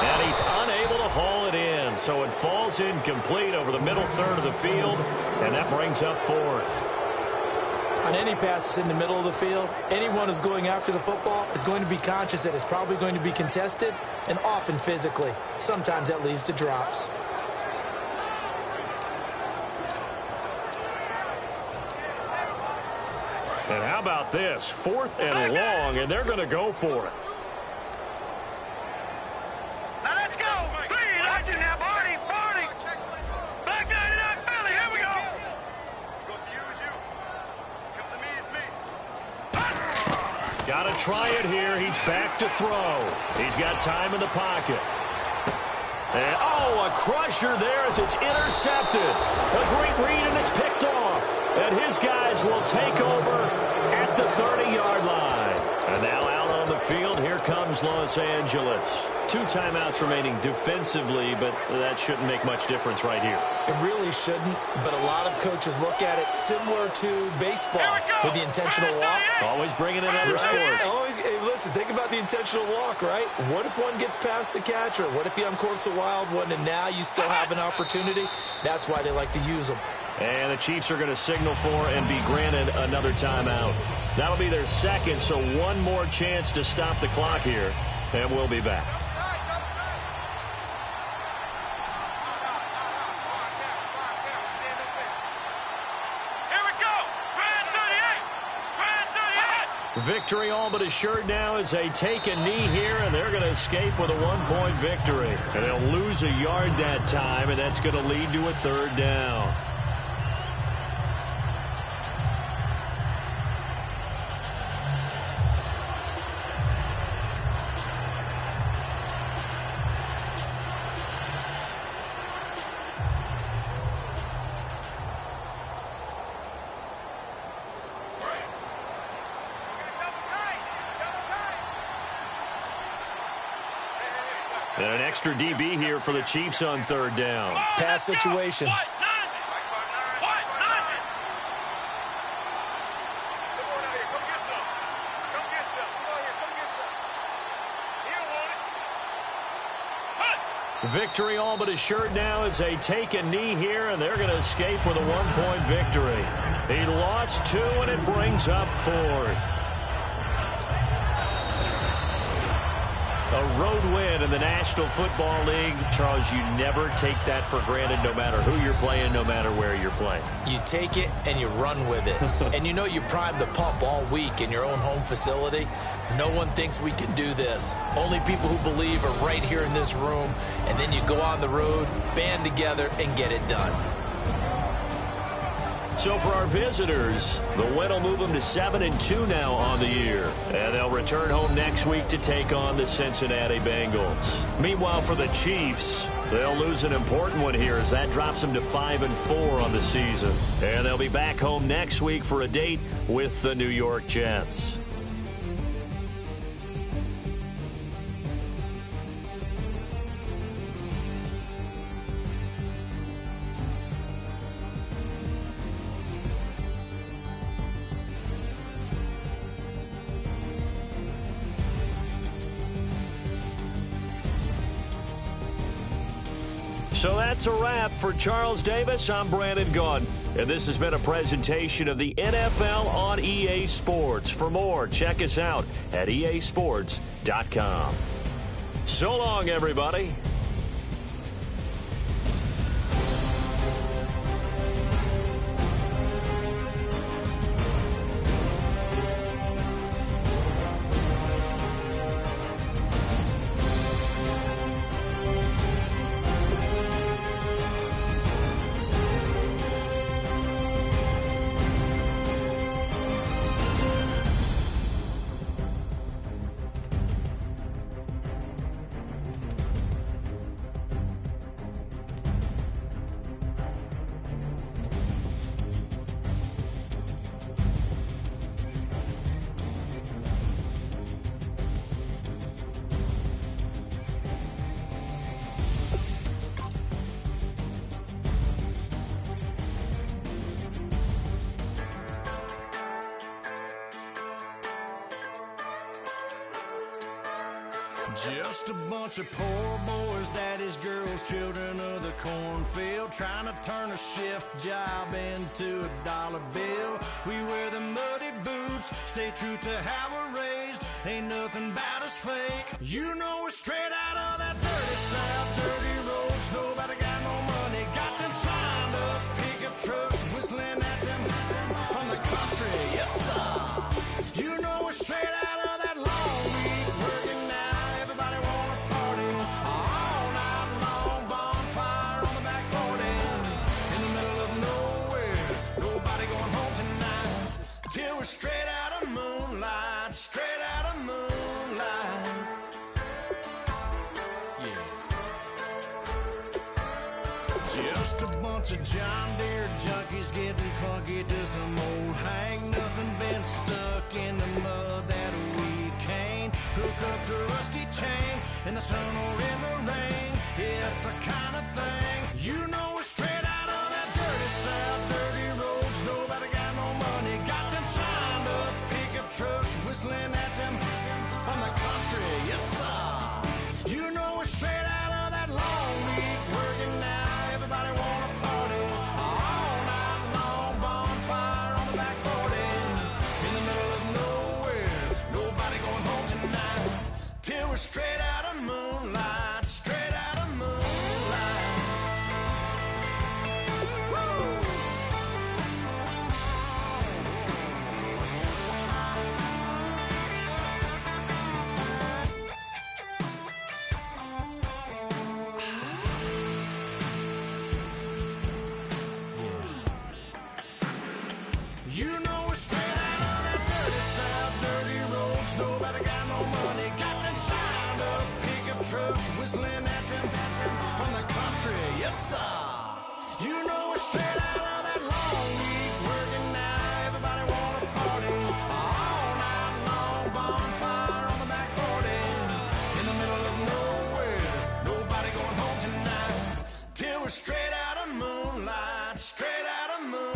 And he's unable to haul it in, so it falls incomplete over the middle third of the field, and that brings up fourth. On any passes in the middle of the field, anyone who's going after the football is going to be conscious that it's probably going to be contested, and often physically. Sometimes that leads to drops. And how about this? 4th and long, and they're going to go for it. Got to try it here. He's back to throw. He's got time in the pocket. And, a crusher there as it's intercepted. A great read, and it's picked off. And his guys will take over at the 30-yard line. And now out on the field, here comes Los Angeles. 2 timeouts remaining defensively, but that shouldn't make much difference right here. It really shouldn't, but a lot of coaches look at it similar to baseball with the intentional walk. Always bringing in other sports. Hey, listen, think about the intentional walk, right? What if one gets past the catcher? What if he uncorks a wild one and now you still have an opportunity? That's why they like to use them. And the Chiefs are going to signal for and be granted another timeout. That'll be their second, so one more chance to stop the clock here, and we'll be back. Victory all but assured now as they take a knee here, and they're going to escape with a 1-point victory. And they'll lose a yard that time, and that's going to lead to a 3rd down. And an extra DB here for the Chiefs on 3rd down. Pass situation. Victory all but assured now as they take a knee here, and they're going to escape with a 1-point victory. He lost 2, and it brings up 4th. A road win in the National Football League. Charles, you never take that for granted no matter who you're playing, no matter where you're playing. You take it and you run with it. And you know you primed the pump all week in your own home facility. No one thinks we can do this. Only people who believe are right here in this room. And then you go on the road, band together, and get it done. So for our visitors, the win will move them to 7-2 now on the year. And they'll return home next week to take on the Cincinnati Bengals. Meanwhile, for the Chiefs, they'll lose an important one here as that drops them to 5-4 on the season. And they'll be back home next week for a date with the New York Jets. So that's a wrap for Charles Davis. I'm Brandon Gaudin, and this has been a presentation of the NFL on EA Sports. For more, check us out at easports.com. So long, everybody. Just a bunch of poor boys, daddies, girls, children of the cornfield, trying to turn a shift job into a dollar bill. We wear the muddy boots, stay true to how we're raised. Ain't nothing about us fake. You know we're straight out of that dirty south, dirty roads. Nobody got no money, got them signed up pickup trucks, whistling at them from the country. Yes, sir. You know we're straight out of that long week, working now. Everybody wanna party all night long, bonfire on the back 40, in the middle of nowhere. Nobody going home tonight till we're straight out of moonlight, straight out of moonlight. Yeah. Just a bunch of John Deere junkies getting funky to some old hang. Nothing been stuck in the mud that we can't hook up to a rusty chain in the sun or in the rain. Yeah, it's the kind of thing. You know we're straight out of that dirty south, dirty roads. Nobody got no money, got them signed up pickup trucks, whistling at them from the country. Yes, sir. You know we're straight out of that long week, working now. Everybody wanna party all night long, bonfire on the back 40, in the middle of nowhere. Nobody going home tonight till we're straight out of moonlight, straight out of moonlight. Woo! You know we're straight out of that dirty south, dirty roads. Nobody got no money, got them signed up pickup trucks, whistling at them from the country. Yes, sir. You know we're straight out of that long week, working now. Everybody wanna party all night long, bonfire on the back 40, in the middle of nowhere. Nobody going home tonight till we're straight out of moonlight, straight out of moonlight.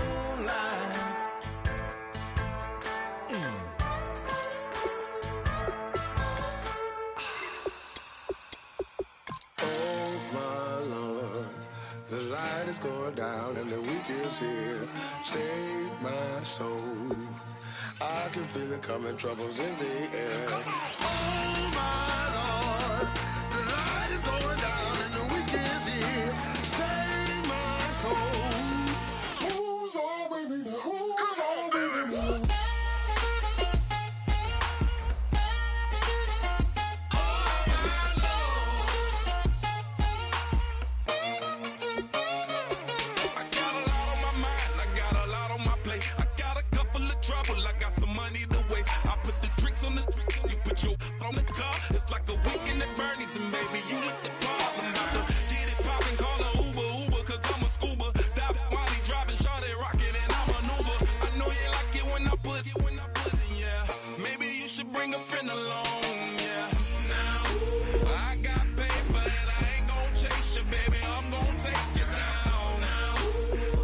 Oh my Lord, the light is going down and the week is here. Save my soul. I can feel it coming, troubles in the air. Oh my Lord, the light is going down and the week is here. Save my soul. Who's all with me? Who's all with me? On the car, it's like a weekend at Bernie's, and baby, you with the problem. About to get it poppin', call a Uber, cause I'm a scuba. Dive while he driving, shawty rocket, and I maneuver. I know you like it when I put it, yeah. Maybe you should bring a friend along, yeah. Now, I got paper and I ain't gon' chase you, baby. I'm gon' take you down. Now,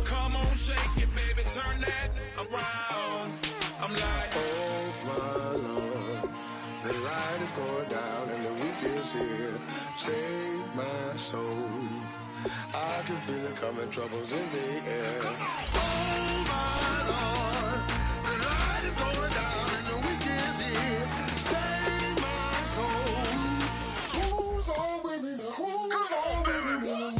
come on, shake it, baby, turn that around. I'm like, oh my Lord, the light is going down and the week is here. Save my soul. I can feel it coming, troubles in the air. Oh my Lord, the light is going down and the week is here. Save my soul. Who's on with me now? Who's on with me now?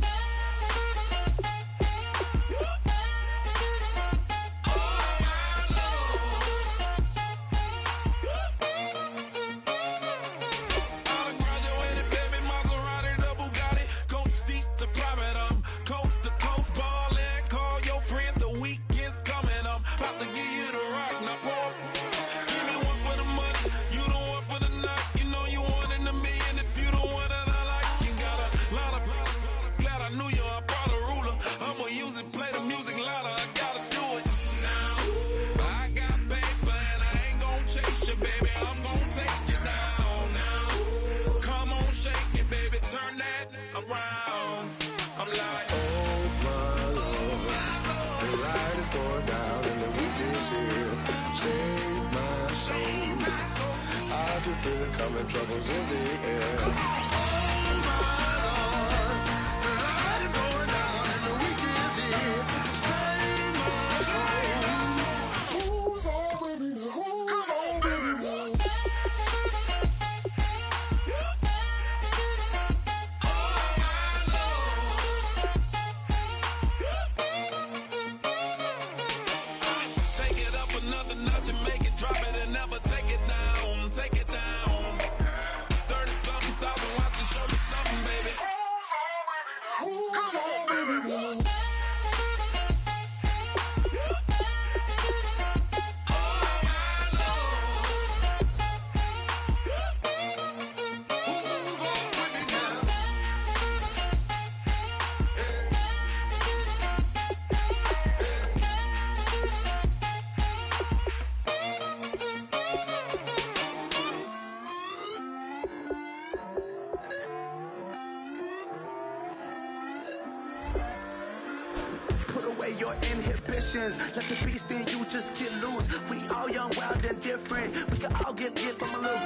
Feel it coming, troubles in the air. Oh my Lord, the light is going down and the week is here. Save my soul. Who's on with me now? Who's on with me now? Take it up another notch and make it drop it and never take it down. Take it down. 30-something thousand watching, show me something, baby. Who's on with me now? Your inhibitions, let the beast in you just get loose. We all young, wild, and different. We can all get from a little.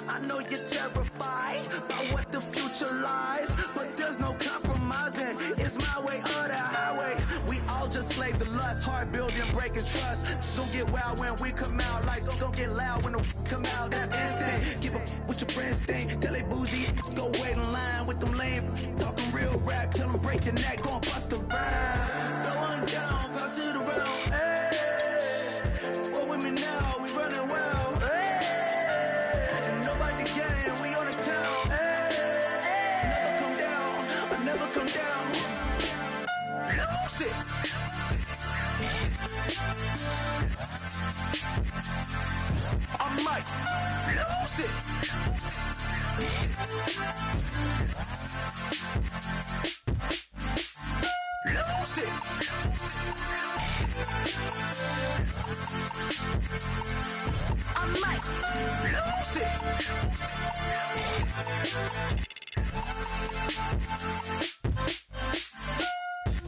I know you're terrified by what the future lies, but there's no compromising. It's my way or the highway. We all just slave the lust, hard building, breaking trust. Don't get wild when we come out, like don't get loud when the come out. That's instant. Give up what your friends think. Tell they bougie, go wait in line with them lame. Talking real rap, tell them break your neck, gon' bust a rhyme. No one down, pass it around. Hey, roll with me now, we running wild. Hey, and nobody game, we on the town. Hey, never come down, I never come down. Lose it. I might lose it. Lose it. I might lose it.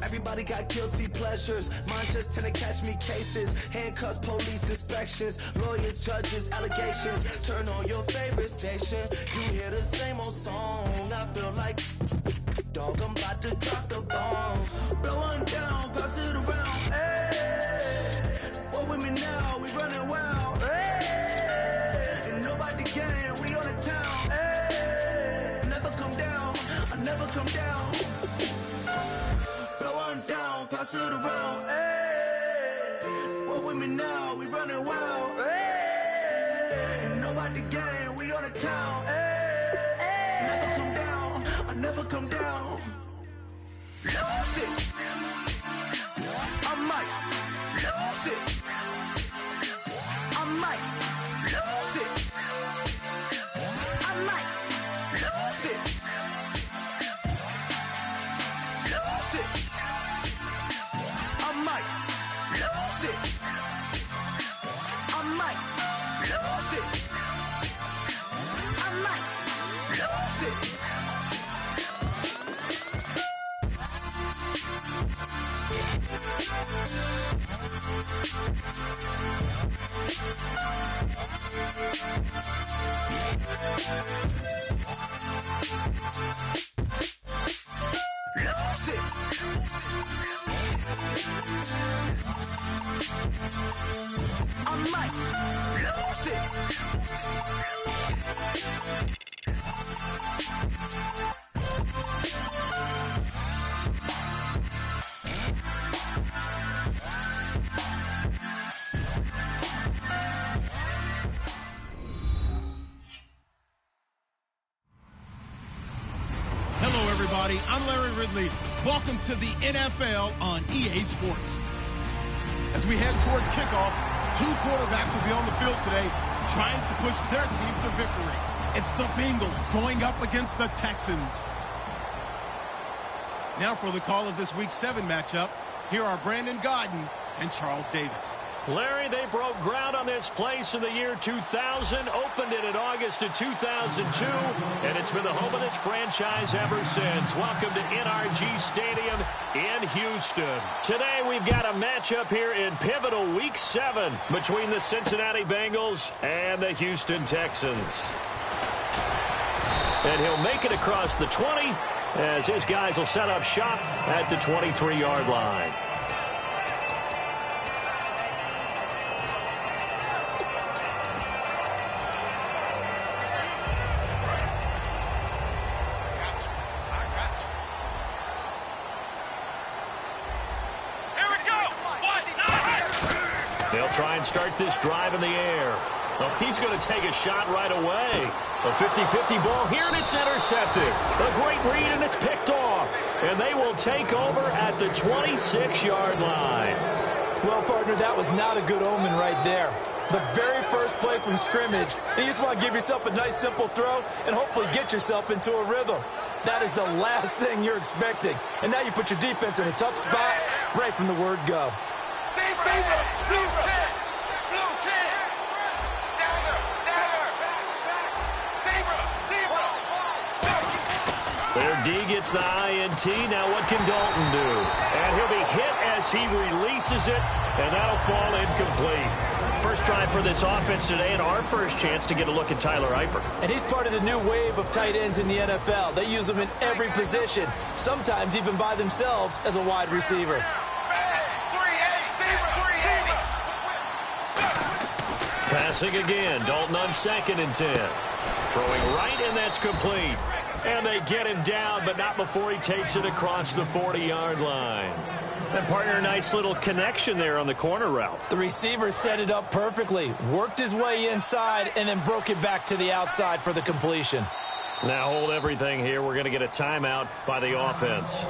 Everybody got guilty pleasures. Mine just tend to catch me cases. Handcuffs, police inspections, lawyers, judges, allegations. Turn on your favorite station. You hear the same old song. I feel like dog, I'm about to drop the bomb. Blow one down, pass it around. Hey, roll with me now, we running wild. Hey, and nobody can, we on the town. Hey, never come down, I never come down. Blow one down, pass it around. Hey, roll with me now, we running wild. Hey, and nobody can, we on the town. Hey, never come down, I never come down. Lose it. I might lose it. I might lose it. I might lose it. Lose it. I might lose it. I might lose it. I might lose it. Hello, everybody. I'm Larry Ridley. Welcome to the NFL on EA Sports. As we head towards kickoff, two quarterbacks will be on the field today trying to push their team to victory. It's the Bengals going up against the Texans. Now for the call of this Week 7 matchup, here are Brandon Godden and Charles Davis. Larry, they broke ground on this place in the year 2000, opened it in August of 2002, and it's been the home of this franchise ever since. Welcome to NRG Stadium in Houston. Today we've got a matchup here in pivotal Week 7 between the Cincinnati Bengals and the Houston Texans. And he'll make it across the 20 as his guys will set up shop at the 23-yard line. They'll try and start this drive in the air. Oh, he's going to take a shot right away. A 50-50 ball here, and it's intercepted. A great read, and it's picked off. And they will take over at the 26-yard line. Well, partner, that was not a good omen right there. The very first play from scrimmage, and you just want to give yourself a nice, simple throw and hopefully get yourself into a rhythm. That is the last thing you're expecting. And now you put your defense in a tough spot right from the word go. Their D gets the INT. Now what can Dalton do? And he'll be hit as he releases it, and that'll fall incomplete. First drive for this offense today, and our first chance to get a look at Tyler Eifert. And he's part of the new wave of tight ends in the NFL. They use them in every position, sometimes even by themselves as a wide receiver. Passing again, Dalton on 2nd and 10. Throwing right, and that's complete. And they get him down, but not before he takes it across the 40-yard line. And partner, nice little connection there on the corner route. The receiver set it up perfectly, worked his way inside, and then broke it back to the outside for the completion. Now hold everything here. We're going to get a timeout by the offense.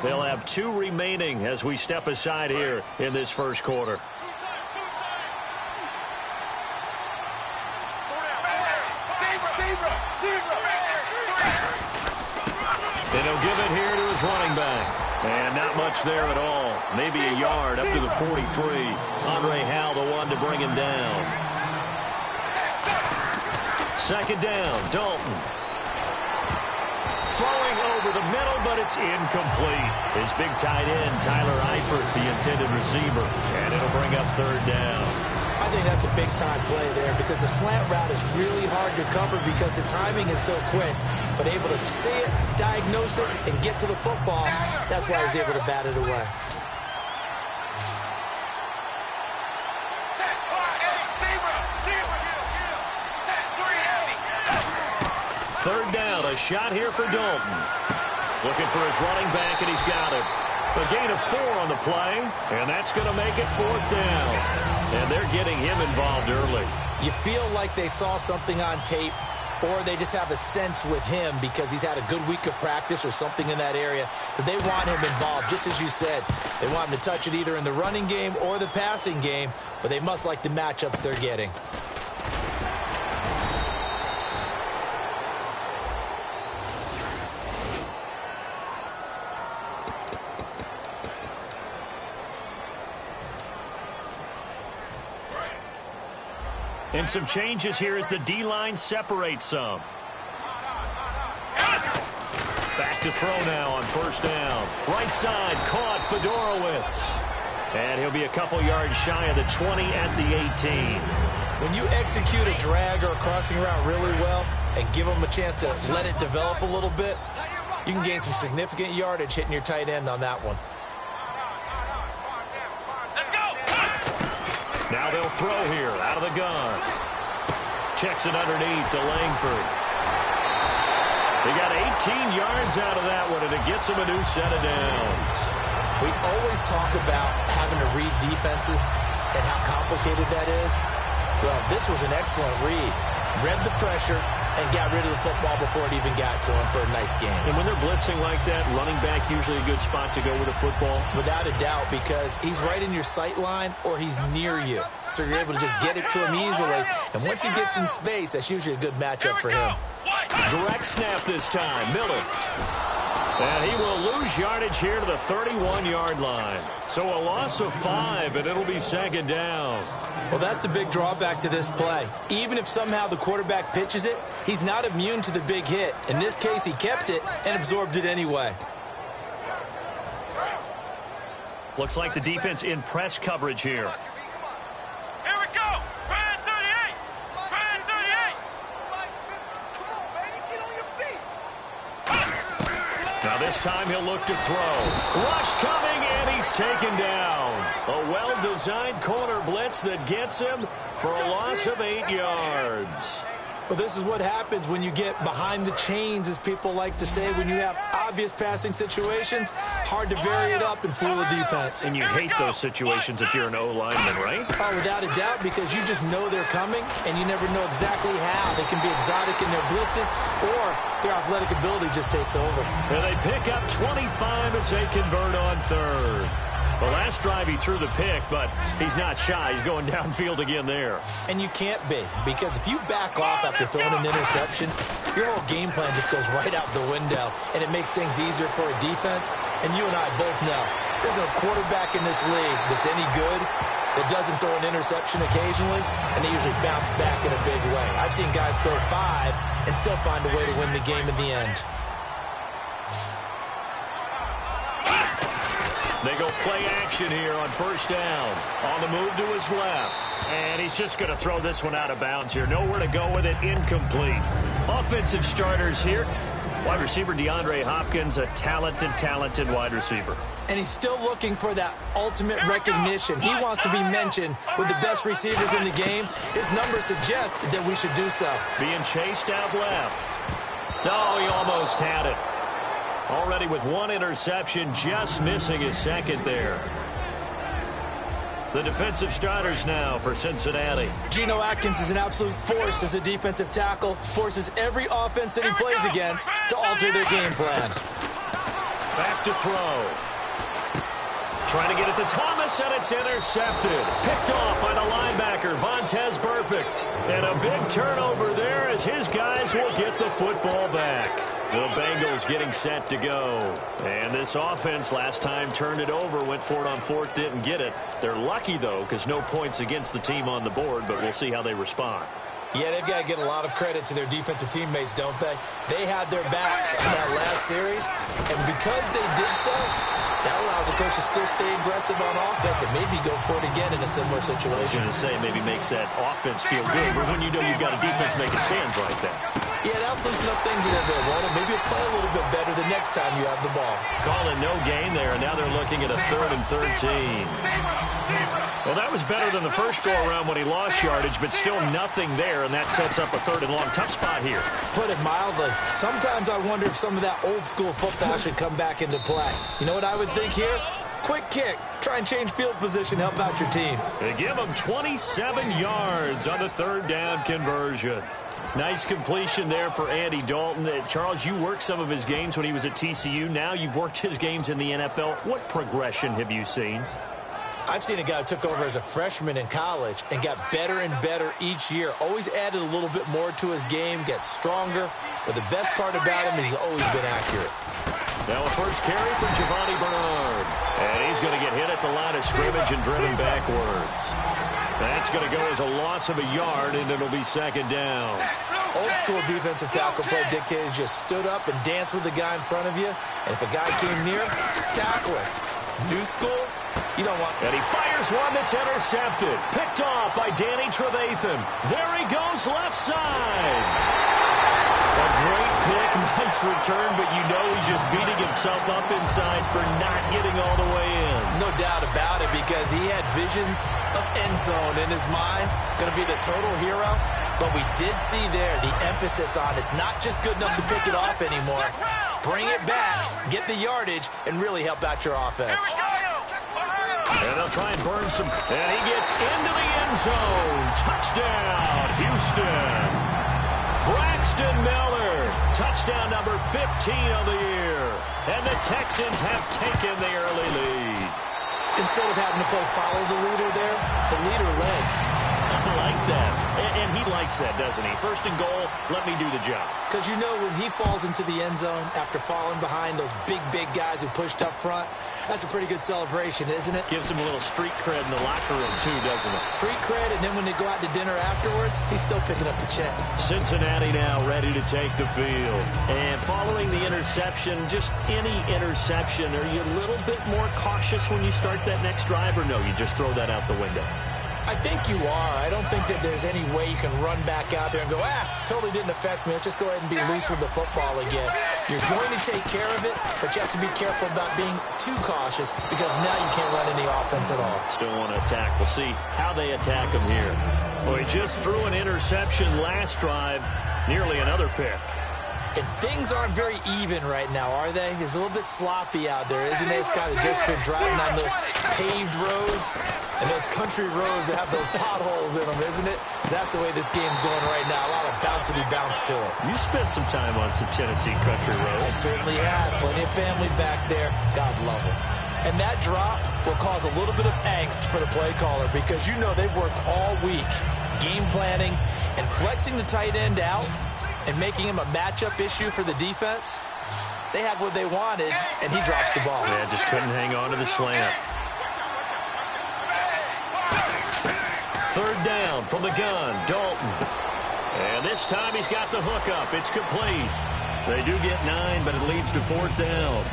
They'll have 2 remaining as we step aside here in this first quarter. And he'll give it here to his running back. And not much there at all. Maybe a yard up to the 43. Andre Howell, the one to bring him down. 2nd down, Dalton. Throwing over the middle, but it's incomplete. His big tight end, Tyler Eifert, the intended receiver. And it'll bring up 3rd down. I think that's a big-time play there because the slant route is really hard to cover because the timing is so quick. But able to see it, diagnose it, and get to the football, that's why he was able to bat it away. Third down, a shot here for Dalton. Looking for his running back, and he's got it. A gain of 4 on the play, and that's going to make it 4th down. And they're getting him involved early. You feel like they saw something on tape, or they just have a sense with him because he's had a good week of practice or something in that area that they want him involved, just as you said. They want him to touch it either in the running game or the passing game, but they must like the matchups they're getting. And some changes here as the D-line separates some. Back to throw now on 1st down. Right side, caught Fedorowicz. And he'll be a couple yards shy of the 20 at the 18. When you execute a drag or a crossing route really well and give them a chance to let it develop a little bit, you can gain some significant yardage hitting your tight end on that one. Now they'll throw here out of the gun. Checks it underneath to Langford. He got 18 yards out of that one, and it gets him a new set of downs. We always talk about having to read defenses and how complicated that is. Well, this was an excellent read. Read the pressure and got rid of the football before it even got to him for a nice game. And when they're blitzing like that, running back usually a good spot to go with a football? Without a doubt, because he's right in your sight line or he's near you. So you're able to just get it to him easily. And once he gets in space, that's usually a good matchup for him. Direct snap this time. Miller. And he will lose yardage here to the 31-yard line. So a loss of 5, and it'll be second down. Well, that's the big drawback to this play. Even if somehow the quarterback pitches it, he's not immune to the big hit. In this case, he kept it and absorbed it anyway. Looks like the defense in press coverage here. Here we go. Brand 38. Brand 38. Now this time he'll look to throw. Rush coming, and he's taken down. A well-designed corner blitz that gets him for a loss of 8 yards. Well, this is what happens when you get behind the chains, as people like to say. When you have obvious passing situations, hard to vary it up and fool the defense. And you hate those situations if you're an O-lineman, right? Oh, without a doubt, because you just know they're coming, and you never know exactly how. They can be exotic in their blitzes, or their athletic ability just takes over. And they pick up 25 as they convert on third. The last drive he threw the pick, but he's not shy. He's going downfield again there. And you can't be, because if you back off after throwing an interception, your whole game plan just goes right out the window, and it makes things easier for a defense. And you and I both know there's a quarterback in this league that's any good that doesn't throw an interception occasionally, and they usually bounce back in a big way. I've seen guys throw 5 and still find a way to win the game in the end. They go play action here on first down. On the move to his left. And he's just going to throw this one out of bounds here. Nowhere to go with it. Incomplete. Offensive starters here. Wide receiver DeAndre Hopkins, a talented wide receiver. And he's still looking for that ultimate recognition. He wants to be mentioned with the best receivers in the game. His numbers suggest that we should do so. Being chased out left. No, he almost had it. Already with 1 interception, just missing his second there. The defensive starters now for Cincinnati. Geno Atkins is an absolute force as a defensive tackle. Forces every offense that he plays against to alter their game plan. Back to throw. Trying to get it to Thomas, and it's intercepted. Picked off by the linebacker, Vontaze Burfict. And a big turnover there as his guys will get the football back. The Bengals getting set to go. And this offense last time turned it over, went for it on 4th, didn't get it. They're lucky, though, because no points against the team on the board, but we'll see how they respond. Yeah, they've got to get a lot of credit to their defensive teammates, don't they? They had their backs on that last series, and because they did so, that allows the coach to still stay aggressive on offense and maybe go for it again in a similar situation. I was going to say, maybe makes that offense feel good, but when you know you've got a defense making stands like that. Yeah, that'll loosen up things a little bit, won't it? Maybe you'll play a little bit better the next time you have the ball. Calling no gain there, and now they're looking at a 3rd and 13. Well, that was better than the first go-around when he lost yardage, but still nothing there, and that sets up a 3rd and long. Tough spot here. Put it mildly. Sometimes I wonder if some of that old-school football should come back into play. You know what I would think here? Quick kick. Try and change field position. Help out your team. They give him 27 yards on the 3rd down conversion. Nice completion there for Andy Dalton. Charles, you worked some of his games when he was at TCU. Now you've worked his games in the NFL. What progression have you seen? I've seen a guy who took over as a freshman in college and got better and better each year. Always added a little bit more to his game, gets stronger. But the best part about him is he's always been accurate. Now a first carry for Giovanni Bernard. And he's going to get hit at the line of scrimmage and driven backwards. That's going to go as a loss of a yard, and it'll be second down. Old school defensive tackle play dictated just stood up and danced with the guy in front of you. And if a guy came near, tackle him. New school, you don't want... And he fires one that's intercepted. Picked off by Danny Trevathan. There he goes left side. A great pick, nice return, but you know he's just beating himself up inside for not getting all the way in. No doubt about it, because he had visions of end zone in his mind. Going to be the total hero. But we did see there the emphasis on it's not just good enough to pick it off anymore. Bring it back, get the yardage, and really help out your offense. And they'll try and burn some. And he gets into the end zone. Touchdown, Houston. Braxton Miller. Touchdown number 15 of the year. And the Texans have taken the early lead. Instead of having to play follow the leader there, the leader led. I like that. And he likes that, doesn't he? First and goal, let me do the job. Because you know when he falls into the end zone after falling behind those big guys who pushed up front, that's a pretty good celebration, isn't it? Gives him a little street cred in the locker room, too, doesn't it? Street cred, and then when they go out to dinner afterwards, he's still picking up the check. Cincinnati now ready to take the field. And following the interception, just any interception, are you a little bit more cautious when you start that next drive, or no, you just throw that out the window? I think you are. I don't think that there's any way you can run back out there and go, totally didn't affect me. Let's just go ahead and be loose with the football again. You're going to take care of it, but you have to be careful about being too cautious because now you can't run any offense at all. Still want to attack. We'll see how they attack him here. Well, he just threw an interception last drive, nearly another pick. And things aren't very even right now, are they? It's a little bit sloppy out there, isn't it? It's kind of different driving on those paved roads and those country roads that have those potholes in them, isn't it? Because that's the way this game's going right now. A lot of bouncy bounce to it. You spent some time on some Tennessee country roads. I certainly have. Plenty of family back there. God love them. And that drop will cause a little bit of angst for the play caller because you know they've worked all week game planning and flexing the tight end out and making him a matchup issue for the defense. They had what they wanted, and he drops the ball. Yeah, just couldn't hang on to the slant. Third down from the gun, Dalton. And this time he's got the hook up. It's complete. They do get 9, but it leads to fourth down.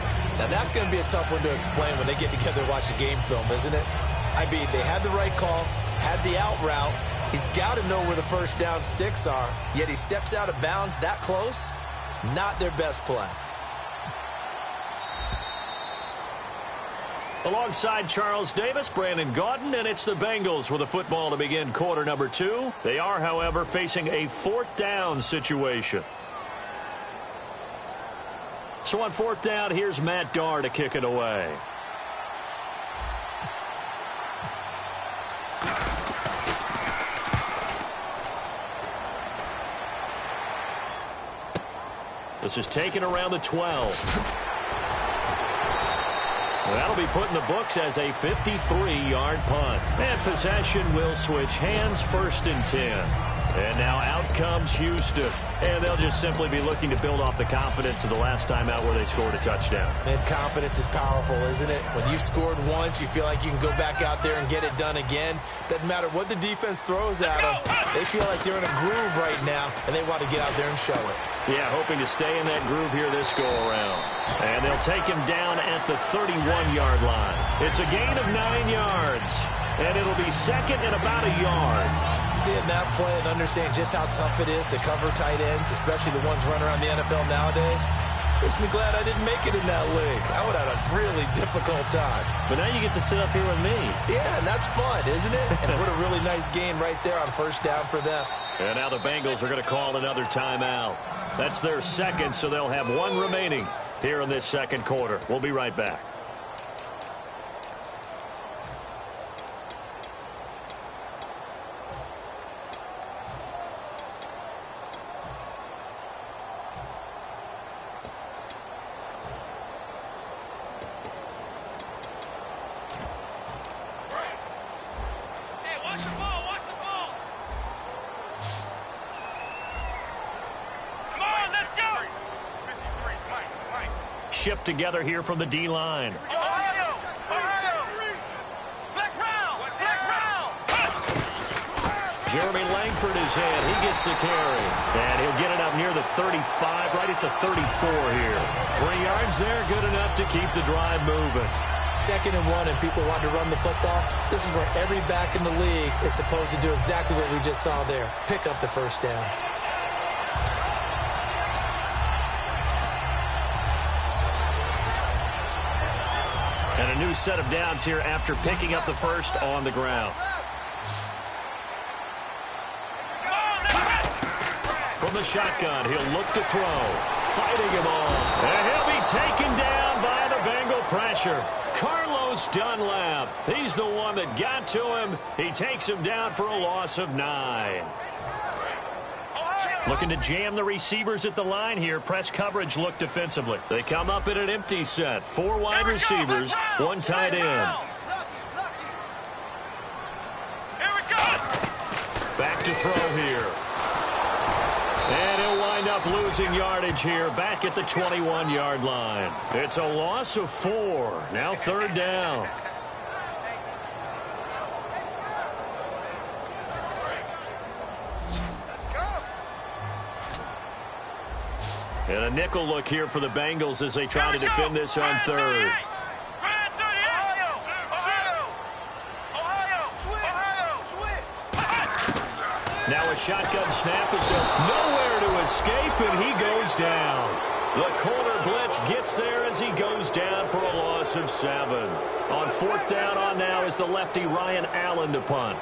Now, that's going to be a tough one to explain when they get together and watch the game film, isn't it? I mean, they had the right call, had the out route. He's got to know where the first down sticks are, yet he steps out of bounds that close. Not their best play. Alongside Charles Davis, Brandon Gaudin, and it's the Bengals with a football to begin quarter number 2. They are, however, facing a fourth down situation. So on fourth down, here's Matt Darr to kick it away. This is taken around the 12. That'll be put in the books as a 53-yard punt. And possession will switch hands, first and 10. And now out comes Houston. And they'll just simply be looking to build off the confidence of the last time out where they scored a touchdown. And confidence is powerful, isn't it? When you've scored once, you feel like you can go back out there and get it done again. Doesn't matter what the defense throws at them. They feel like they're in a groove right now, and they want to get out there and show it. Yeah, hoping to stay in that groove here this go-around. And they'll take him down at the 31-yard line. It's a gain of 9 yards. And it'll be second and about a yard. Seeing that play and understanding just how tough it is to cover tight ends, especially the ones running around the NFL nowadays, makes me glad I didn't make it in that league. I would have had a really difficult time. But now you get to sit up here with me. Yeah, and that's fun, isn't it? And what a really nice game right there on first down for them. And now the Bengals are going to call another timeout. That's their second, so they'll have one remaining here in this second quarter. We'll be right back. Shift together here from the D-line. Jeremy Langford is in. He gets the carry. And he'll get it up near the 35, right at the 34 here. 3 yards there, good enough to keep the drive moving. Second and 1, and people want to run the football. This is where every back in the league is supposed to do exactly what we just saw there. Pick up the first down. And a new set of downs here after picking up the first on the ground. from the shotgun. He'll look to throw. Fighting him off. And he'll be taken down by the Bengal pressure. Carlos Dunlap. He's the one that got to him. He takes him down for a loss of 9. Looking to jam the receivers at the line here. Press coverage look defensively. They come up in an empty set. 4 wide receivers, 1 tight end. Back to throw here. And he'll wind up losing yardage here back at the 21-yard line. It's a loss of 4. Now 3rd down. And a nickel look here for the Bengals as they try to defend this on 3rd. Now a shotgun snap is nowhere to escape, and he goes down. The corner blitz gets there as he goes down for a loss of 7. On 4th down on now is the lefty Ryan Allen to punt.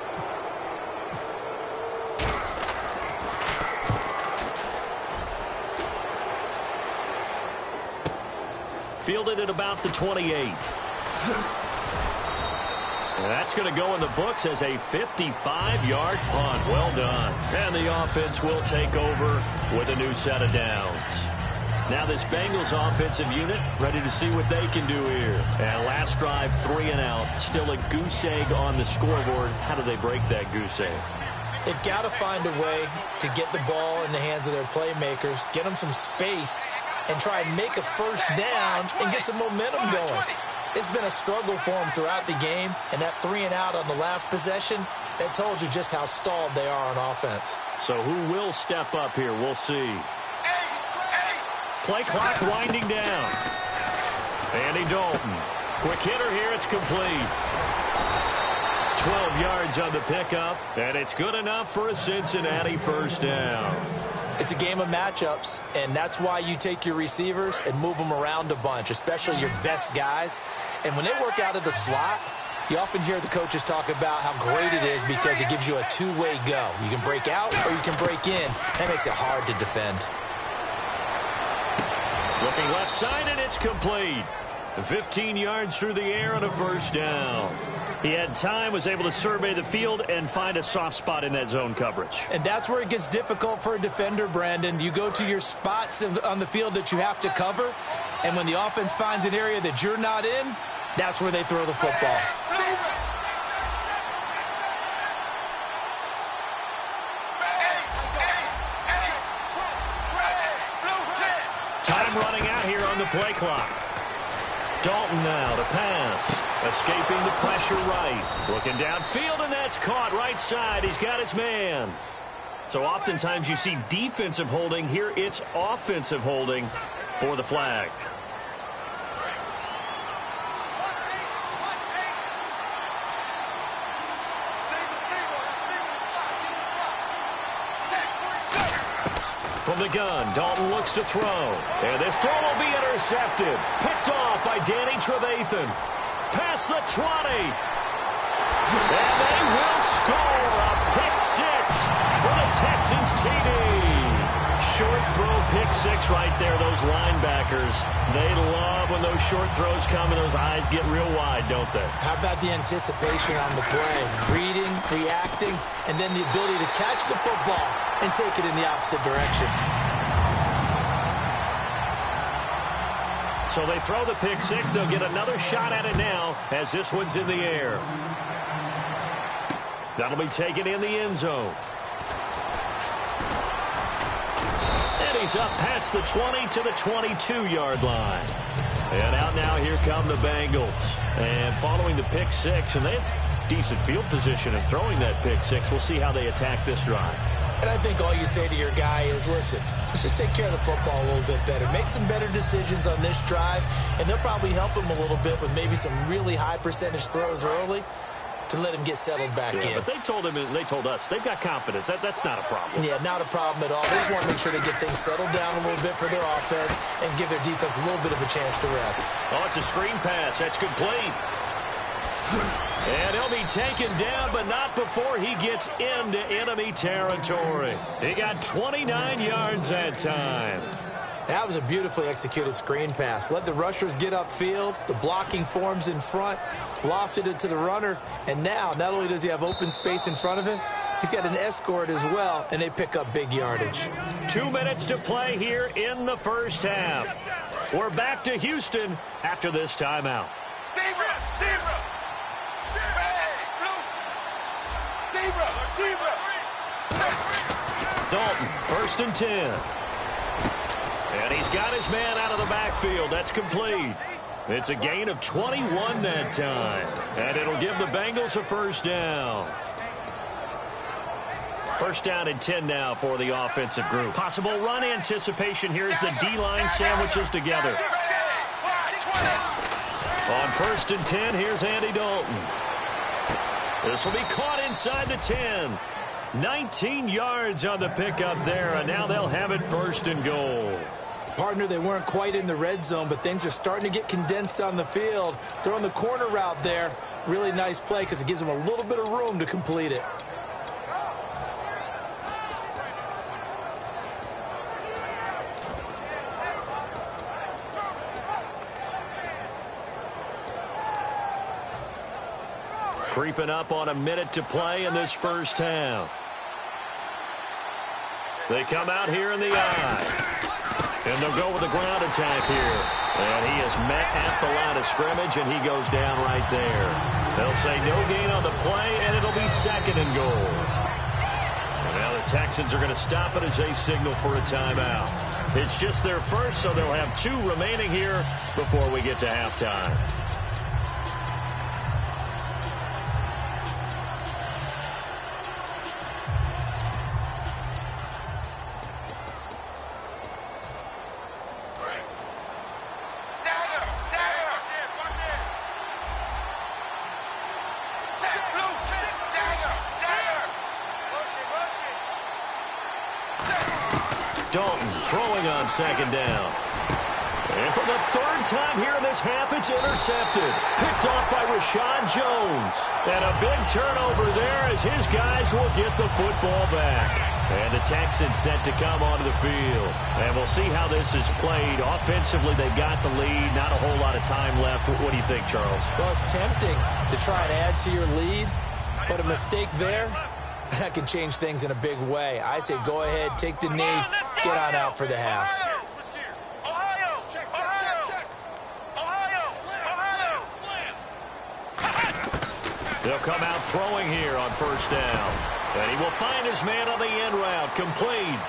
Fielded at about the 28. And that's going to go in the books as a 55-yard punt. Well done. And the offense will take over with a new set of downs. Now this Bengals offensive unit ready to see what they can do here. And last drive, 3 and out. Still a goose egg on the scoreboard. How do they break that goose egg? They've got to find a way to get the ball in the hands of their playmakers, get them some space, and try and make a first down and get some momentum going. It's been a struggle for them throughout the game, and that 3 and out on the last possession, that told you just how stalled they are on offense. So who will step up here? We'll see. Play clock winding down. Andy Dalton. Quick hitter here. It's complete. 12 yards on the pickup, and it's good enough for a Cincinnati first down. It's a game of matchups, and that's why you take your receivers and move them around a bunch, especially your best guys. And when they work out of the slot, you often hear the coaches talk about how great it is because it gives you a two-way go. You can break out or you can break in. That makes it hard to defend. Looking left side, and it's complete. 15 yards through the air on a first down. He had time, was able to survey the field and find a soft spot in that zone coverage. And that's where it gets difficult for a defender, Brandon. You go to your spots on the field that you have to cover, and when the offense finds an area that you're not in, that's where they throw the football. Time running out here on the play clock. Dalton now to pass. Escaping the pressure right. Looking downfield, and that's caught right side. He's got his man. So oftentimes you see defensive holding. Here it's offensive holding for the flag. From the gun, Dalton looks to throw. And this throw will be intercepted. Picked off by Danny Trevathan. Past the 20. And they will score a pick six for the Texans TD. Short throw, pick six right there. Those linebackers, they love when those short throws come and those eyes get real wide, don't they? How about the anticipation on the play? Reading, reacting, and then the ability to catch the football and take it in the opposite direction. So they throw the pick six. They'll get another shot at it now as this one's in the air. That'll be taken in the end zone. And he's up past the 20 to the 22-yard line. And out now, here come the Bengals. And following the pick six, and they have decent field position in throwing that pick six. We'll see how they attack this drive. And I think all you say to your guy is, listen, let's just take care of the football a little bit better. Make some better decisions on this drive, and they'll probably help him a little bit with maybe some really high percentage throws early to let him get settled back in. But they told him, they told us, they've got confidence. That's not a problem. Yeah, not a problem at all. They just want to make sure they get things settled down a little bit for their offense and give their defense a little bit of a chance to rest. Oh, it's a screen pass. That's complete. And he'll be taken down, but not before he gets into enemy territory. He got 29 yards that time. That was a beautifully executed screen pass. Let the rushers get upfield. The blocking forms in front. Lofted it to the runner. And now, not only does he have open space in front of him, he's got an escort as well, and they pick up big yardage. 2 minutes to play here in the first half. We're back to Houston after this timeout. Zebra! Zebra! Zebra! Zebra! Dalton, 1st and 10. And he's got his man out of the backfield. That's complete. It's a gain of 21 that time. And it'll give the Bengals a first down. First down and 10 now for the offensive group. Possible run anticipation here as the D-line sandwiches together. On 1st and 10, here's Andy Dalton. This will be caught inside the 10. 19 yards on the pickup there, and now they'll have it 1st and goal. Partner, they weren't quite in the red zone, but things are starting to get condensed on the field. Throwing the corner route there. Really nice play because it gives them a little bit of room to complete it. Creeping up on a minute to play in this first half. They come out here in the I. And they'll go with the ground attack here. And he is met at the line of scrimmage, and he goes down right there. They'll say no gain on the play, and it'll be 2nd and goal. And now the Texans are going to stop it as they signal for a timeout. It's just their first, so they'll have 2 remaining here before we get to halftime. Dalton throwing on 2nd down. And for the 3rd time here in this half, it's intercepted. Picked off by Rashad Jones. And a big turnover there as his guys will get the football back. And the Texans set to come onto the field. And we'll see how this is played. Offensively, they got the lead. Not a whole lot of time left. What do you think, Charles? Well, it's tempting to try and add to your lead, but a mistake there, that can change things in a big way. I say go ahead, take the knee, get on out for the half. Ohio! Check, check, check, check! Ohio! Ohio! They'll come out throwing here on 1st down. And he will find his man on the end route. Complete.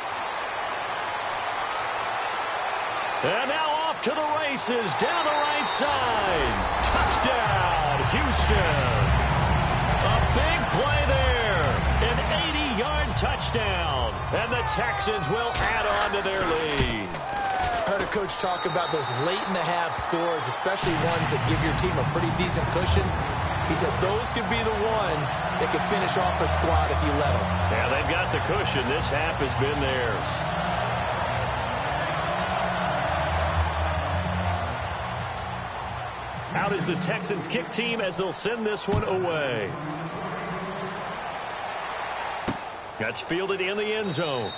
And now off to the races down the right side. Touchdown, Houston. A big play there. An 80-yard touchdown. And the Texans will add on to their lead. I heard a coach talk about those late-in-the-half scores, especially ones that give your team a pretty decent cushion. He said those could be the ones that could finish off a squad if you let them. Yeah, they've got the cushion. This half has been theirs. Out is the Texans kick team as they'll send this one away. That's fielded in the end zone.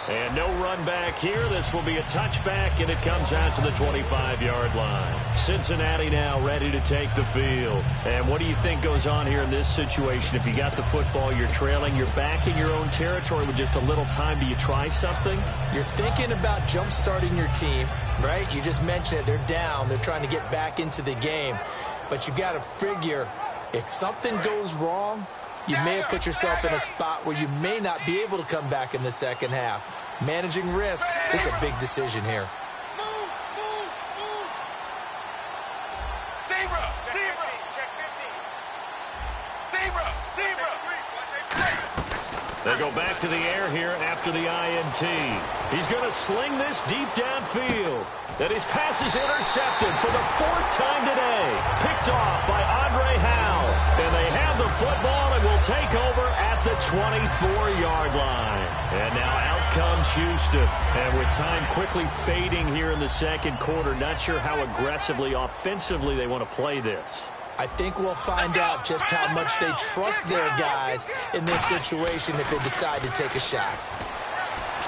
And no run back here. This will be a touchback, and it comes out to the 25-yard line. Cincinnati now ready to take the field. And what do you think goes on here in this situation? If you got the football, you're trailing, you're back in your own territory with just a little time. Do you try something? You're thinking about jump-starting your team, right? You just mentioned it. They're down. They're trying to get back into the game. But you've got to figure if something goes wrong, you may have put yourself in a spot where you may not be able to come back in the second half. Managing risk is a big decision here. Zebra! Zebra! Check 50. Zebra! Zebra! They go back to the air here after the INT. He's going to sling this deep downfield. And his pass is intercepted for the 4th time today. Picked off by Andre Howe. And they have the football and will take over at the 24-yard line. And now out comes Houston. And with time quickly fading here in the second quarter, not sure how aggressively, offensively they want to play this. I think we'll find out just how much they trust their guys in this situation if they decide to take a shot.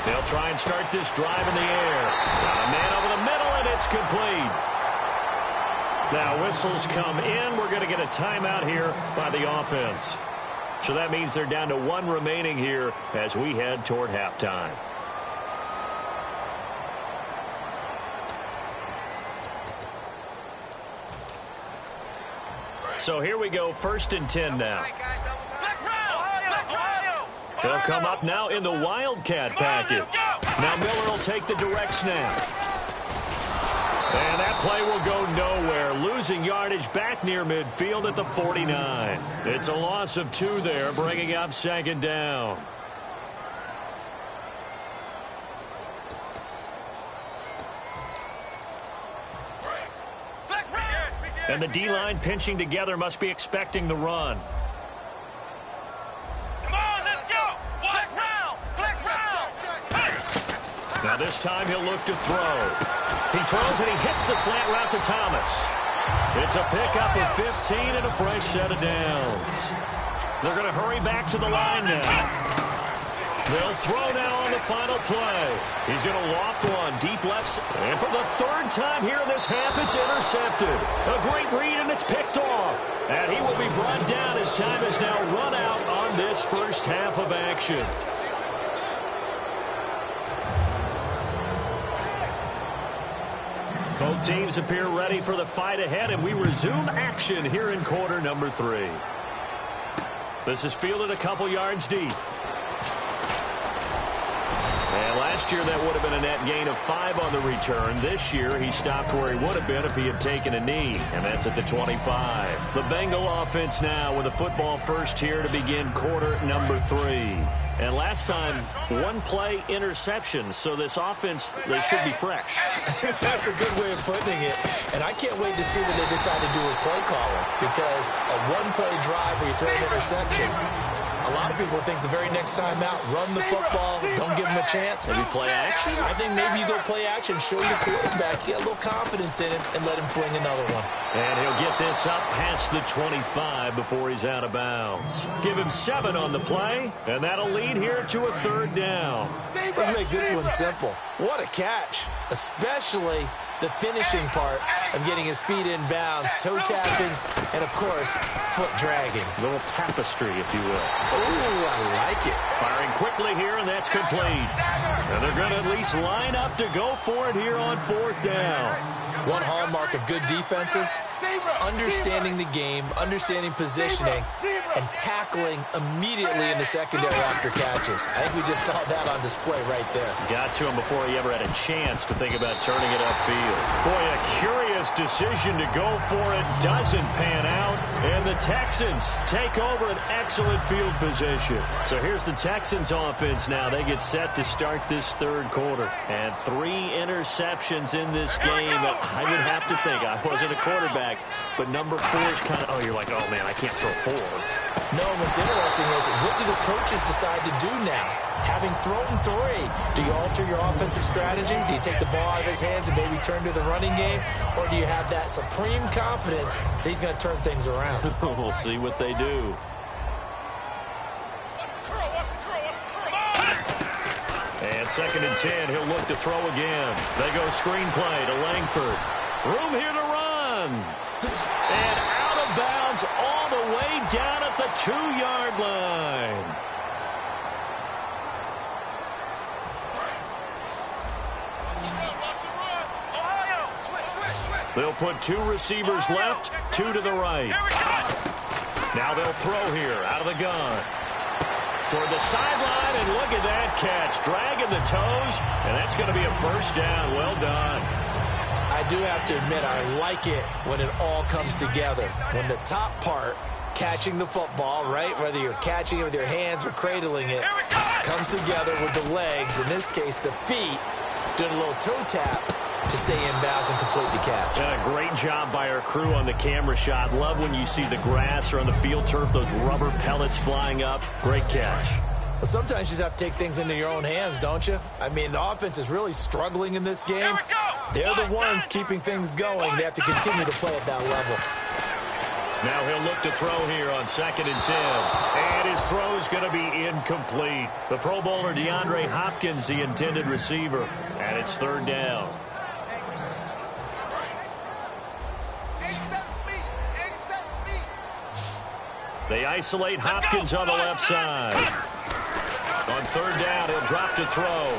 They'll try and start this drive in the air. Got a man over the middle, and it's complete. Now whistles come in. We're going to get a timeout here by the offense. So that means they're down to 1 remaining here as we head toward halftime. So here we go, 1st and 10 now. They'll come up now in the Wildcat package. Now Miller will take the direct snap. And that play will go nowhere, losing yardage back near midfield at the 49. It's a loss of 2 there, bringing up 2nd down. And the D-line pinching together must be expecting the run. Come on, let's go! Flex round! Flex round! Now this time he'll look to throw. He throws and he hits the slant route to Thomas. It's a pickup of 15 and a fresh set of downs. They're going to hurry back to the line now. They'll throw now on the final play. He's going to loft one deep left. And for the 3rd time here in this half, it's intercepted. A great read, and it's picked off. And he will be brought down as time is now run out on this first half of action. Both teams appear ready for the fight ahead, and we resume action here in quarter number 3. This is fielded a couple yards deep. And last year that would have been a net gain of 5 on the return. This year he stopped where he would have been if he had taken a knee, and that's at the 25. The Bengal offense now with a football first here to begin quarter number 3. And last time, 1 play interception, so this offense, they should be fresh. That's a good way of putting it. And I can't wait to see what they decide to do with play calling, because a 1-play drive where you throw an interception, a lot of people think the very next time out, run the football, don't give them a chance. Maybe play action? I think maybe you go play action, show your quarterback, get a little confidence in him, and let him fling another one. And he'll get this up past the 25 before he's out of bounds. Give him 7 on the play, and that'll lead here to a 3rd down. Let's make this one simple. What a catch, especially the finishing part of getting his feet in bounds, toe tapping, and of course, foot dragging. A little tapestry, if you will. Oh, I like it. Firing quickly here, and that's complete. And they're going to at least line up to go for it here on 4th down. One hallmark of good defenses is understanding the game, understanding positioning, and tackling immediately in the secondary after catches. I think we just saw that on display right there. Got to him before he ever had a chance to think about turning it upfield. Boy, a curious decision to go for it doesn't pan out, and the Texans take over an excellent field position. So here's the Texans offense now. They get set to start this 3rd quarter. And 3 interceptions in this game. I would have to think, I wasn't a quarterback, but number 4 is kind of, you're like, oh man, I can't throw 4. No, what's interesting is, what do the coaches decide to do now? Having thrown 3, do you alter your offensive strategy? Do you take the ball out of his hands and maybe turn to the running game? Or do you have that supreme confidence that he's going to turn things around? We'll see what they do. And 2nd and 10, he'll look to throw again. They go screenplay to Langford. Room here to run. And out of bounds all the way down at the 2-yard line. They'll put 2 receivers left, 2 to the right. Now they'll throw here out of the gun. Toward the sideline, and look at that catch. Dragging the toes, and that's going to be a 1st down. Well done. I do have to admit, I like it when it all comes together. When the top part, catching the football, right, whether you're catching it with your hands or cradling it, comes together with the legs, in this case the feet, doing a little toe tap to stay in bounds and complete the catch. And a great job by our crew on the camera shot. Love when you see the grass or on the field turf, those rubber pellets flying up. Great catch. Well, sometimes you just have to take things into your own hands, don't you? I mean, the offense is really struggling in this game. They're the ones keeping things going. They have to continue to play at that level. Now he'll look to throw here on 2nd and 10. And his throw is going to be incomplete. The Pro Bowler DeAndre Hopkins, the intended receiver. And it's 3rd down. They isolate Hopkins on the left side. On 3rd down, he'll drop to throw.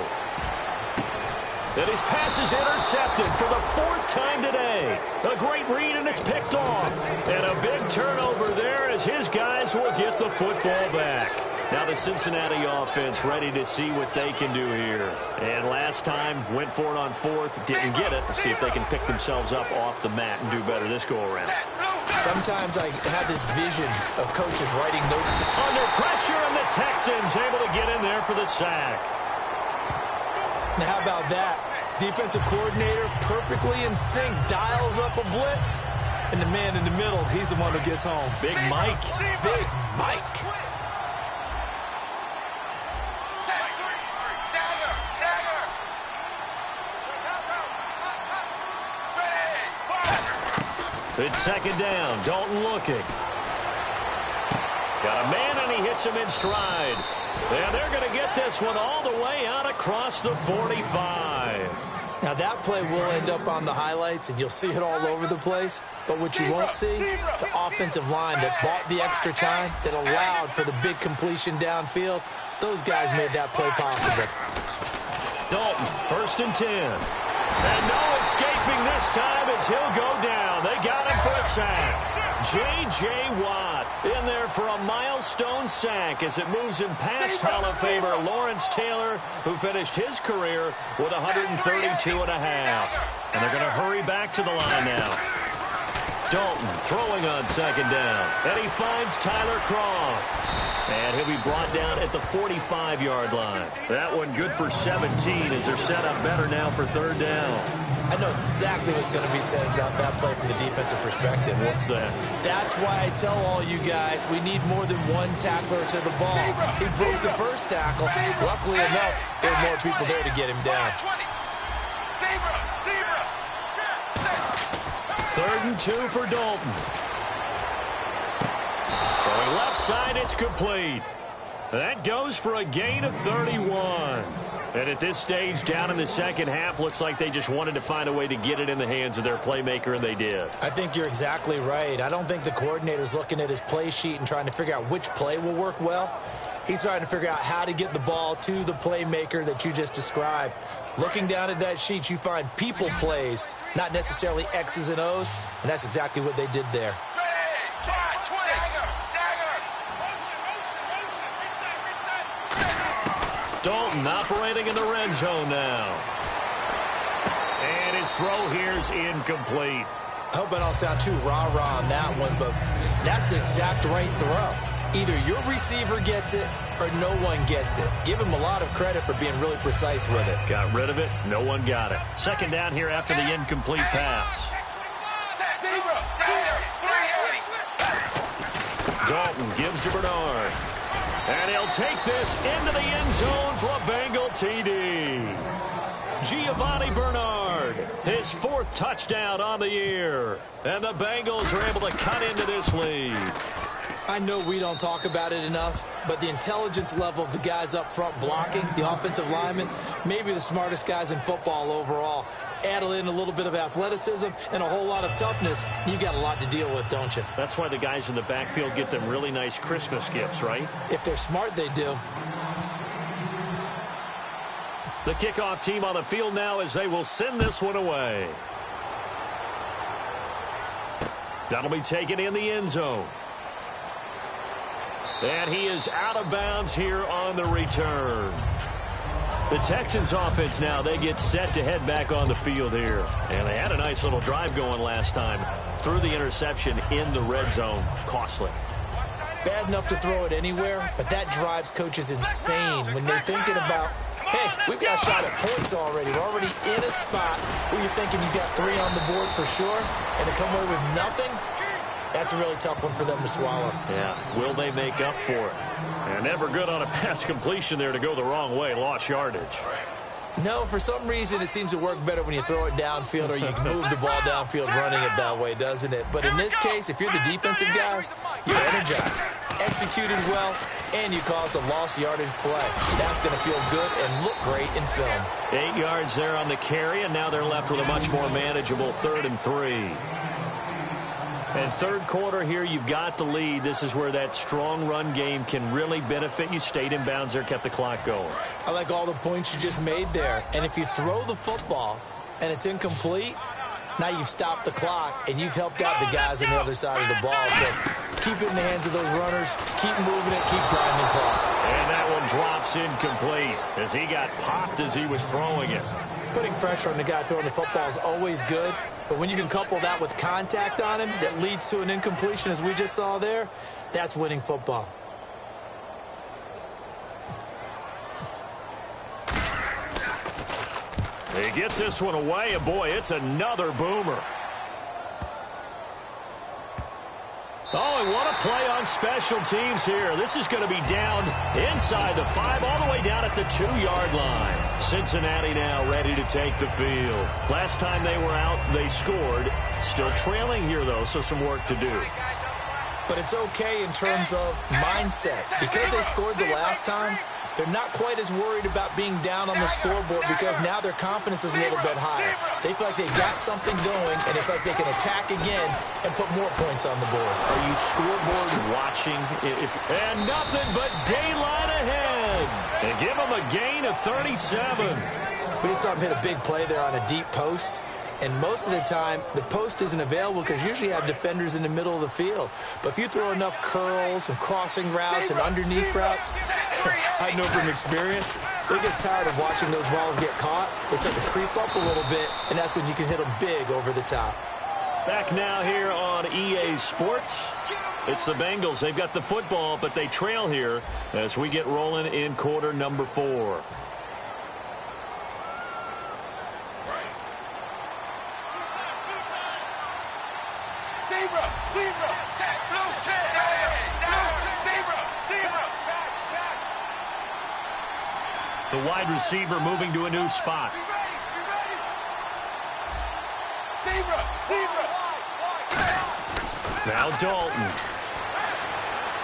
And his pass is intercepted for the 4th time today. A great read, and it's picked off. And a big turnover there as his guys will get the football back. Now the Cincinnati offense ready to see what they can do here. And last time, went for it on 4th, didn't get it. See if they can pick themselves up off the mat and do better this go-around. Sometimes I have this vision of coaches writing notes. Under pressure, and the Texans able to get in there for the sack. Now, how about that? Defensive coordinator perfectly in sync, dials up a blitz. And the man in the middle, he's the one who gets home. Big Mike. Big Mike. It's 2nd down. Dalton looking. Got a man, and he hits him in stride. And they're going to get this one all the way out across the 45. Now, that play will end up on the highlights, and you'll see it all over the place. But what you won't see, the offensive line that bought the extra time, that allowed for the big completion downfield, those guys made that play possible. Dalton, 1st and 10. And no escaping this time as he'll go down. They got him for a sack. J.J. Watt in there for a milestone sack as it moves him past Hall of Famer Lawrence Taylor, who finished his career with 132 and a half. And they're going to hurry back to the line now. Dalton throwing on 2nd down. And he finds Tyler Croft. And he'll be brought down at the 45-yard line. That one good for 17 as they're set up better now for 3rd down. I know exactly what's going to be said about that play from the defensive perspective. What's that? That's why I tell all you guys we need more than one tackler to the ball. He broke the first tackle. Luckily enough, there were more people there to get him down. 3rd and 2 for Dalton. Throwing left side, it's complete. That goes for a gain of 31. And at this stage, down in the 2nd half, looks like they just wanted to find a way to get it in the hands of their playmaker, and they did. I think you're exactly right. I don't think the coordinator's looking at his play sheet and trying to figure out which play will work well. He's trying to figure out how to get the ball to the playmaker that you just described. Looking down at that sheet, you find people plays, not necessarily X's and O's, and that's exactly what they did there. Dalton operating in the red zone now. And his throw here's incomplete. I hope I don't sound too rah-rah on that one, but that's the exact right throw. Either your receiver gets it or no one gets it. Give him a lot of credit for being really precise with it. Got rid of it. No one got it. 2nd down here after the incomplete pass. Dalton gives to Bernard. And he'll take this into the end zone for a Bengal TD. Giovanni Bernard, his 4th touchdown on the year. And the Bengals are able to cut into this lead. I know we don't talk about it enough, but the intelligence level of the guys up front blocking, the offensive linemen, maybe the smartest guys in football overall. Add in a little bit of athleticism and a whole lot of toughness, you got a lot to deal with, don't you? That's why the guys in the backfield get them really nice Christmas gifts, right? If they're smart, they do. The kickoff team on the field now as they will send this one away. That'll be taken in the end zone. And he is out of bounds here on the return. The Texans offense now, they get set to head back on the field here. And they had a nice little drive going last time. Threw the interception in the red zone. Costly. Bad enough to throw it anywhere, but that drives coaches insane when they're thinking about, hey, we've got a shot at points already. We're already in a spot where you're thinking you've got 3 on the board for sure, and to come away with nothing, that's a really tough one for them to swallow. Yeah, will they make up for it? And never good on a pass completion there to go the wrong way. Lost yardage. No, for some reason it seems to work better when you throw it downfield or you can move the ball downfield running it that way, doesn't it? But in this case, if you're the defensive guys, you're energized, executed well, and you caused a lost yardage play. That's going to feel good and look great in film. 8 yards there on the carry, and now they're left with a much more manageable 3rd and 3. And third quarter here, you've got the lead. This is where that strong run game can really benefit you. Stayed in bounds there, kept the clock going. I like all the points you just made there. And if you throw the football and it's incomplete, now you've stopped the clock and you've helped out the guys on the other side of the ball. So keep it in the hands of those runners. Keep moving it. Keep grinding clock. And that one drops incomplete as he got popped as he was throwing it. Putting pressure on the guy throwing the football is always good. But when you can couple that with contact on him that leads to an incompletion, as we just saw there, that's winning football. He gets this one away, and boy, it's another boomer. Oh, and what a play on special teams here. This is going to be down inside the 5, all the way down at the 2-yard line. Cincinnati now ready to take the field. Last time they were out, they scored. Still trailing here, though, so some work to do. But it's okay in terms of mindset. Because they scored the last time, they're not quite as worried about being down on the scoreboard because now their confidence is a little bit higher. They feel like they've got something going, and they feel like they can attack again and put more points on the board. Are you scoreboard watching? And nothing but daylight ahead. And give them a gain of 37. We just saw him hit a big play there on a deep post. And most of the time, the post isn't available because usually you have defenders in the middle of the field. But if you throw enough curls and crossing routes and underneath routes, I know from experience, they get tired of watching those balls get caught. They start to creep up a little bit, and that's when you can hit them big over the top. Back now here on EA Sports. It's the Bengals. They've got the football, but they trail here as we get rolling in quarter number 4. The wide receiver moving to a new spot. Now Dalton.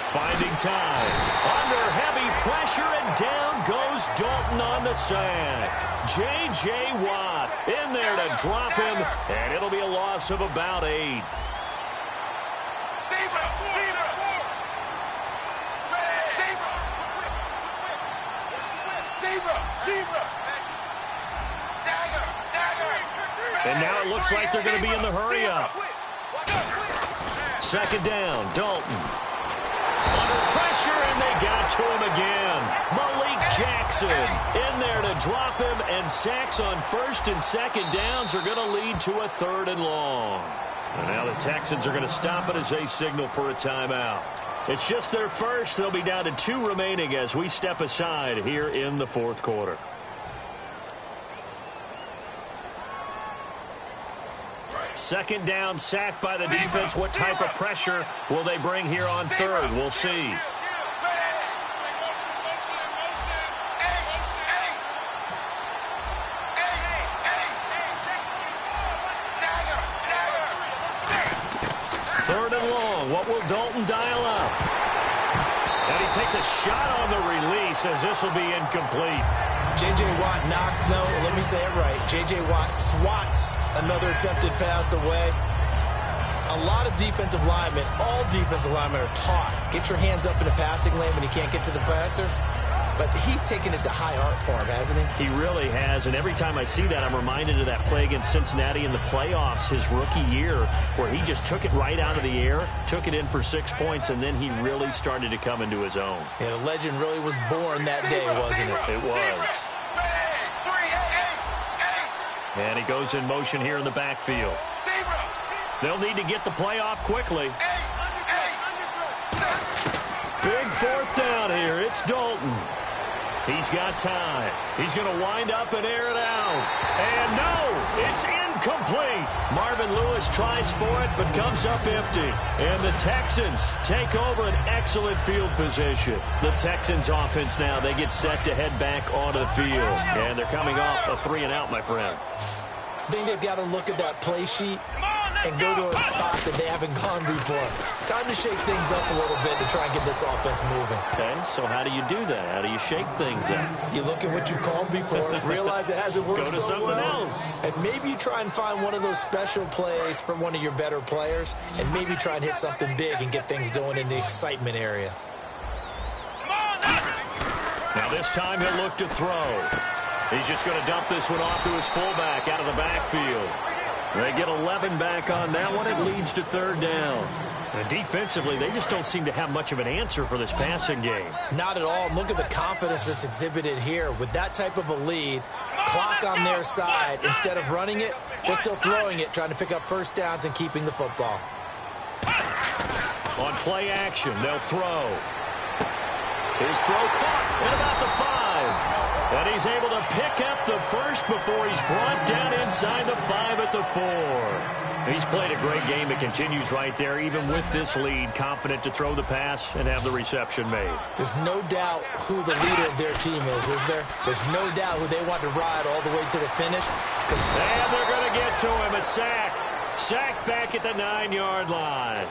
Finding time. Under heavy pressure, and down goes Dalton on the sack. J.J. Watt in there to drop him, and it'll be a loss of about 8. And now it looks like they're going to be in the hurry up. Second down, Dalton. Under pressure, and they got to him again. Malik Jackson in there to drop him, and sacks on 1st and 2nd downs are going to lead to a 3rd and long. And now the Texans are going to stop it as they signal for a timeout. It's just their first. They'll be down to 2 remaining as we step aside here in the 4th quarter. Second down, sacked by the defense. What type of pressure will they bring here on 3rd? We'll see. Third and long. What will Dalton dial up? And he takes a shot on the release as this will be incomplete. J.J. Watt knocks, no, let me say it right. J.J. Watt swats another attempted pass away. A lot of defensive linemen, all defensive linemen are taught, get your hands up in the passing lane when you can't get to the passer. But he's taken it to high art for him, hasn't he? He really has, and every time I see that, I'm reminded of that play against Cincinnati in the playoffs his rookie year, where he just took it right out of the air, took it in for 6 points, and then he really started to come into his own. Yeah, the legend really was born that day, wasn't it? It was. And he goes in motion here in the backfield. They'll need to get the play off quickly. Big 4th down here. It's Dalton. He's got time. He's going to wind up and air it out. And no, it's incomplete. Marvin Lewis tries for it, but comes up empty. And the Texans take over an excellent field position. The Texans offense now, they get set to head back onto the field. And they're coming off a 3-and-out, my friend. I think they've got to look at that play sheet and go to a spot that they haven't gone before. Time to shake things up a little bit to try and get this offense moving. Okay, so how do you do that? How do you shake things up? You look at what you've called before, realize it hasn't worked Go to so something well, else. and maybe you try and find one of those special plays from one of your better players, and maybe try and hit something big and get things going in the excitement area. Now this time he'll look to throw. He's just going to dump this one off to his fullback out of the backfield. They get 11 back on that one. It leads to 3rd down. And defensively, they just don't seem to have much of an answer for this passing game. Not at all. Look at the confidence that's exhibited here. With that type of a lead, clock on their side, instead of running it, they're still throwing it, trying to pick up first downs and keeping the football. On play action, they'll throw. His throw caught at about the 5. And he's able to pick up the first before he's brought down inside the 5 at the 4. He's played a great game. It continues right there, even with this lead, confident to throw the pass and have the reception made. There's no doubt who the leader of their team is there? There's no doubt who they want to ride all the way to the finish. And they're going to get to him. A sack. Sacked back at the 9-yard line.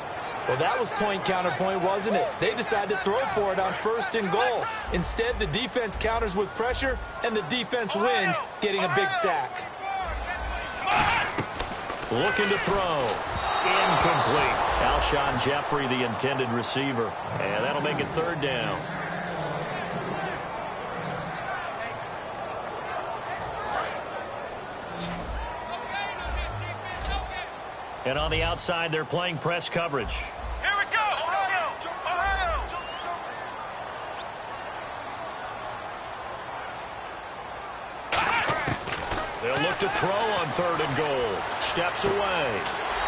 Well, that was point counterpoint, wasn't it? They decided to throw for it on 1st and goal. Instead, the defense counters with pressure, and the defense wins, getting a big sack. Looking to throw. Incomplete. Alshon Jeffrey, the intended receiver. And that'll make it 3rd down. And on the outside, they're playing press coverage. Here we go! Ohio! They'll look to throw on 3rd and goal. Steps away.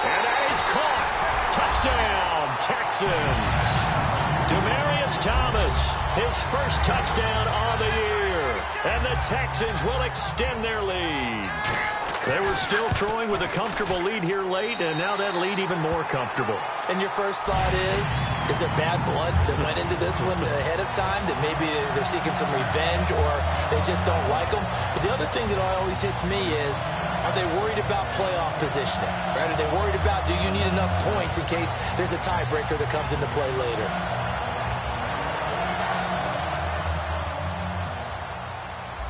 And that is caught. Touchdown, Texans. Demaryius Thomas, his first touchdown on the year. And the Texans will extend their lead. They were still throwing with a comfortable lead here late, and now that lead even more comfortable. And your first thought is there bad blood that went into this one ahead of time, that maybe they're seeking some revenge or they just don't like them? But the other thing that always hits me is, are they worried about playoff positioning? Right? Are they worried about, do you need enough points in case there's a tiebreaker that comes into play later?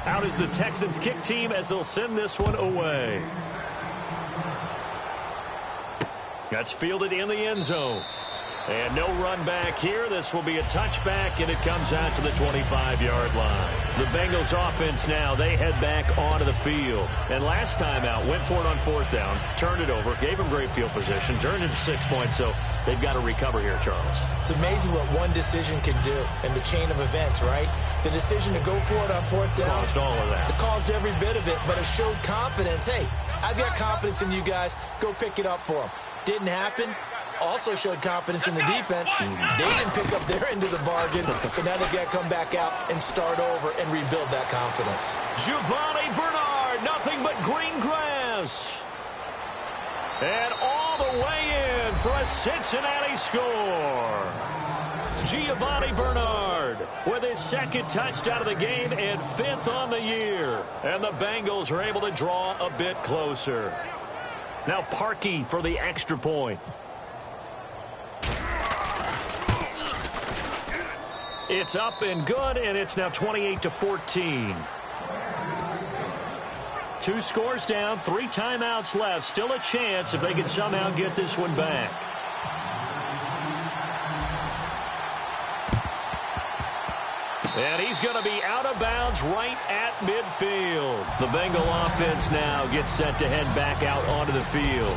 Out is the Texans kick team as they'll send this one away. That's fielded in the end zone. And no run back here. This will be a touchback, and it comes out to the 25-yard line. The Bengals offense now, they head back onto the field. And last time out, went for it on 4th down, turned it over, gave them great field position, turned it to 6 points, so they've got to recover here, Charles. It's amazing what one decision can do in the chain of events, right? The decision to go for it on 4th down. Caused all of that. It caused every bit of it, but it showed confidence. Hey, I've got confidence in you guys. Go pick it up for them. Didn't happen. Also showed confidence in the defense. They didn't pick up their end of the bargain, so now they've got to come back out and start over and rebuild that confidence. Giovanni Bernard, nothing but green grass. And all the way in for a Cincinnati score. Giovanni Bernard with his 2nd touchdown of the game and 5th on the year. And the Bengals are able to draw a bit closer. Now Parkey for the extra point. It's up and good, and it's now 28-14. 2 scores down, 3 timeouts left. Still a chance if they can somehow get this one back. And he's going to be out of bounds right at midfield. The Bengal offense now gets set to head back out onto the field.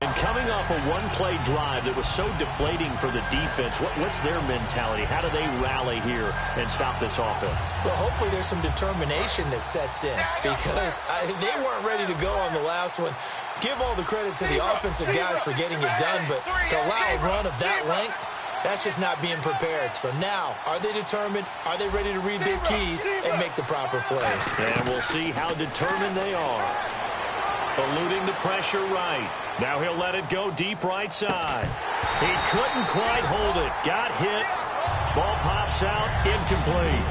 And coming off a one-play drive that was so deflating for the defense, what's their mentality? How do they rally here and stop this offense? Well, hopefully there's some determination that sets in because they weren't ready to go on the last one. Give all the credit to the offensive guys for getting it done, but to allow a run of that length, that's just not being prepared. So now, are they determined? Are they ready to read their keys and make the proper plays? And we'll see how determined they are. Eluding the pressure right. Now he'll let it go deep right side. He couldn't quite hold it. Got hit. Ball pops out. Incomplete.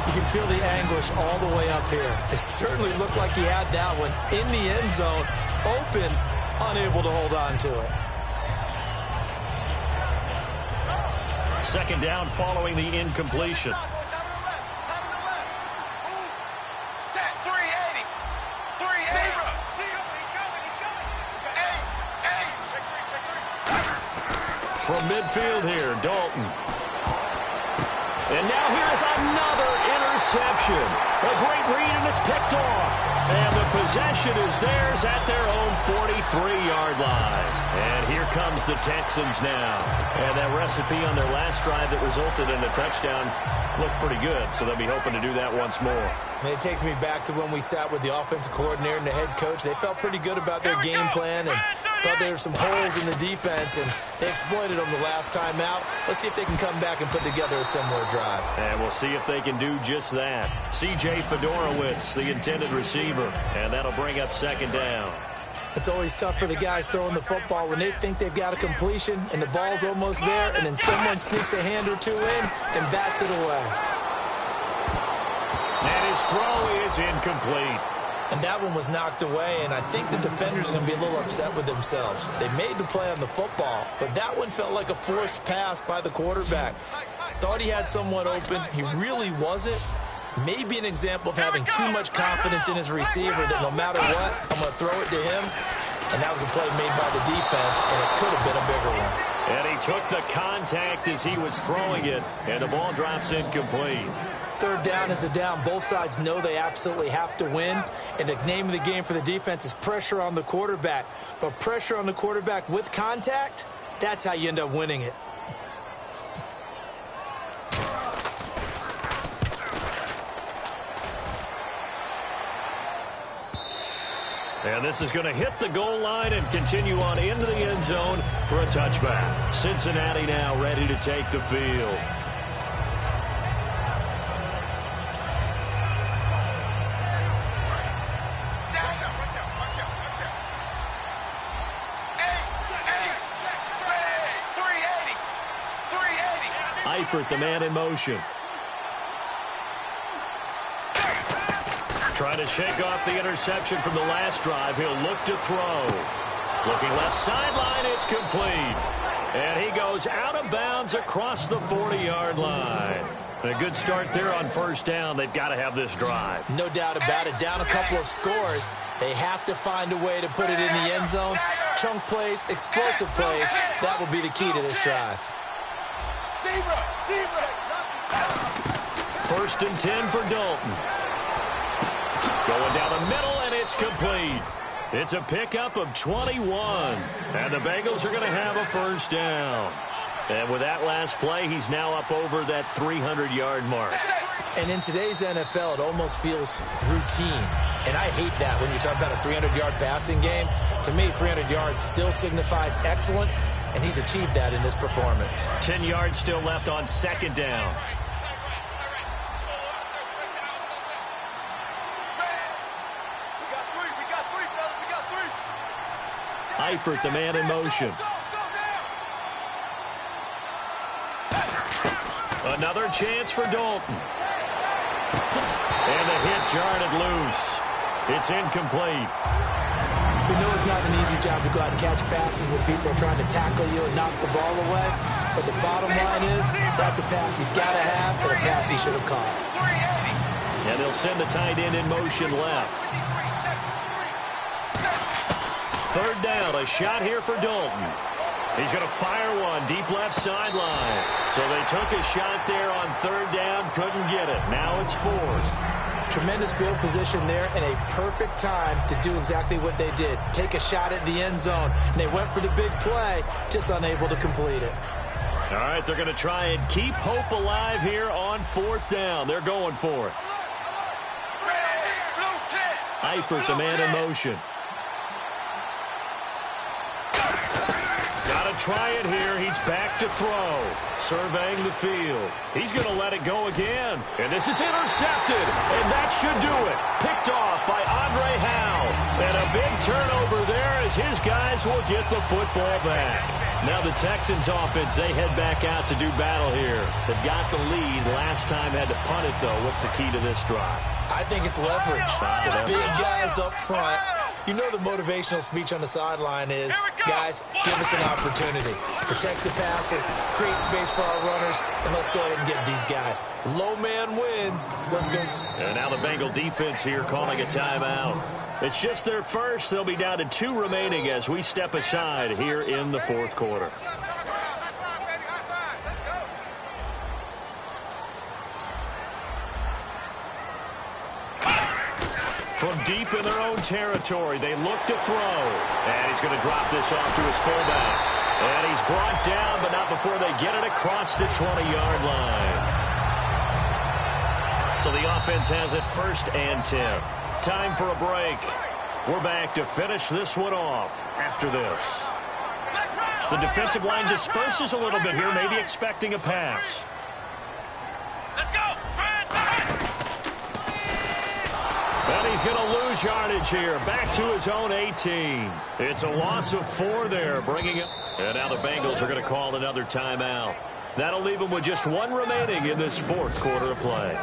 You can feel the anguish all the way up here. It certainly looked like he had that one in the end zone, open, unable to hold on to it. Second down following the incompletion. From midfield here, Dalton. And now here's another interception. A great read, and it's picked off. And the possession is theirs at their own 43-yard line. And here comes the Texans now. And that recipe on their last drive that resulted in a touchdown looked pretty good, so they'll be hoping to do that once more. And it takes me back to when we sat with the offensive coordinator and the head coach. They felt pretty good about their game plan and thought there were some holes in the defense, and they exploited them the last time out. Let's see if they can come back and put together a similar drive. And we'll see if they can do just that. C.J. Fedorowicz, the intended receiver, and that'll bring up second down. It's always tough for the guys throwing the football when they think they've got a completion and the ball's almost there, and then someone sneaks a hand or two in and bats it away. And his throw is incomplete. And that one was knocked away, and I think the defenders are going to be a little upset with themselves. They made the play on the football, but that one felt like a forced pass by the quarterback. Thought he had someone open. He really wasn't. Maybe an example of having too much confidence in his receiver that no matter what, I'm going to throw it to him. And that was a play made by the defense, and it could have been a bigger one. And he took the contact as he was throwing it, and the ball drops incomplete. Third down is the down. Both sides know they absolutely have to win. And the name of the game for the defense is pressure on the quarterback. But pressure on the quarterback with contact, that's how you end up winning it. And this is going to hit the goal line and continue on into the end zone for a touchback. Cincinnati now ready to take the field. Eifert, the man in motion. Trying to shake off the interception from the last drive. He'll look to throw. Looking left sideline, it's complete. And he goes out of bounds across the 40-yard line. A good start there on first down. They've got to have this drive. No doubt about it. Down a couple of scores. They have to find a way to put it in the end zone. Chunk plays, explosive plays. That will be the key to this drive. First and 10 for Dalton. Going down the middle, and it's complete. It's a pickup of 21. And the Bengals are going to have a first down. And with that last play, he's now up over that 300-yard mark. And in today's NFL, it almost feels routine. And I hate that when you talk about a 300-yard passing game. To me, 300 yards still signifies excellence, and he's achieved that in this performance. 10 yards still left on second down. Eifert, the man in motion. Another chance for Dalton. And the hit jarred it loose. It's incomplete. We know it's not an easy job to go out and catch passes when people are trying to tackle you and knock the ball away. But the bottom line is, that's a pass he's got to have and a pass he should have caught. And they'll send the tight end in motion left. Third down, a shot here for Dalton. He's going to fire one deep left sideline. So they took a shot there on third down, couldn't get it. Now it's fourth. Tremendous field position there and a perfect time to do exactly what they did. Take a shot at the end zone. And they went for the big play, just unable to complete it. All right, they're going to try and keep hope alive here on 4th down. They're going for it. Eifert, the man in motion. Got to try it here. He's back to throw. Surveying the field. He's going to let it go again. And this is intercepted. And that should do it. Picked off by Andre Howe. And a big turnover there as his guys will get the football back. Now the Texans offense, they head back out to do battle here. They've got the lead. Last time had to punt it, though. What's the key to this drive? I think it's leverage. The big guys up front. You know the motivational speech on the sideline is, guys, give us an opportunity. Protect the passer, create space for our runners, and let's go ahead and get these guys. Low man wins. Let's go. And now the Bengal defense here calling a timeout. It's just their first. They'll be down to 2 remaining as we step aside here in the 4th quarter. From deep in their own territory, they look to throw. And he's going to drop this off to his fullback. And he's brought down, but not before they get it across the 20-yard line. So the offense has it 1st and 10. Time for a break. We're back to finish this one off after this. The defensive line disperses a little bit here, maybe expecting a pass. Let's go! And he's going to lose yardage here. Back to his own 18. It's a loss of 4 there, bringing it. And now the Bengals are going to call another timeout. That'll leave them with just 1 remaining in this 4th quarter of play.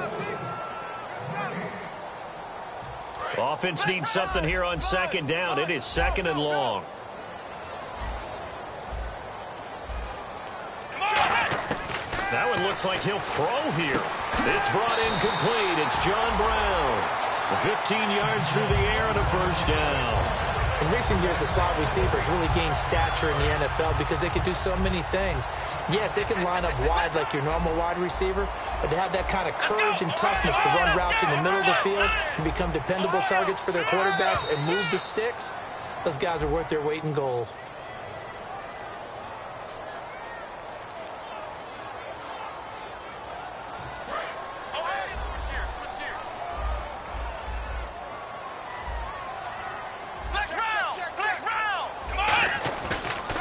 Offense needs something here on 2nd down. It is 2nd and long. That one looks like he'll throw here. It's brought in complete. It's John Brown. 15 yards through the air and a 1st down. In recent years, the slot receivers really gained stature in the NFL because they can do so many things. Yes, they can line up wide like your normal wide receiver, but to have that kind of courage and toughness to run routes in the middle of the field and become dependable targets for their quarterbacks and move the sticks, those guys are worth their weight in gold.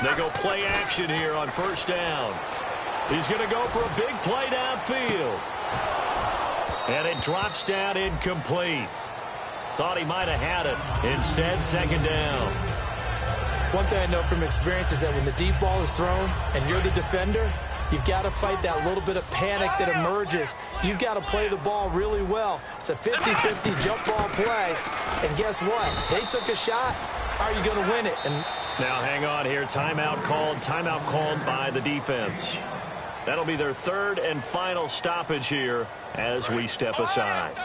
They go play action here on 1st down. He's going to go for a big play downfield. And it drops down incomplete. Thought he might have had it. Instead, 2nd down. One thing I know from experience is that when the deep ball is thrown and you're the defender, you've got to fight that little bit of panic that emerges. You've got to play the ball really well. It's a 50-50 jump ball play. And guess what? They took a shot. How are you going to win it? And now hang on here. Timeout called by the defense. That'll be their 3rd and final stoppage here as we step aside.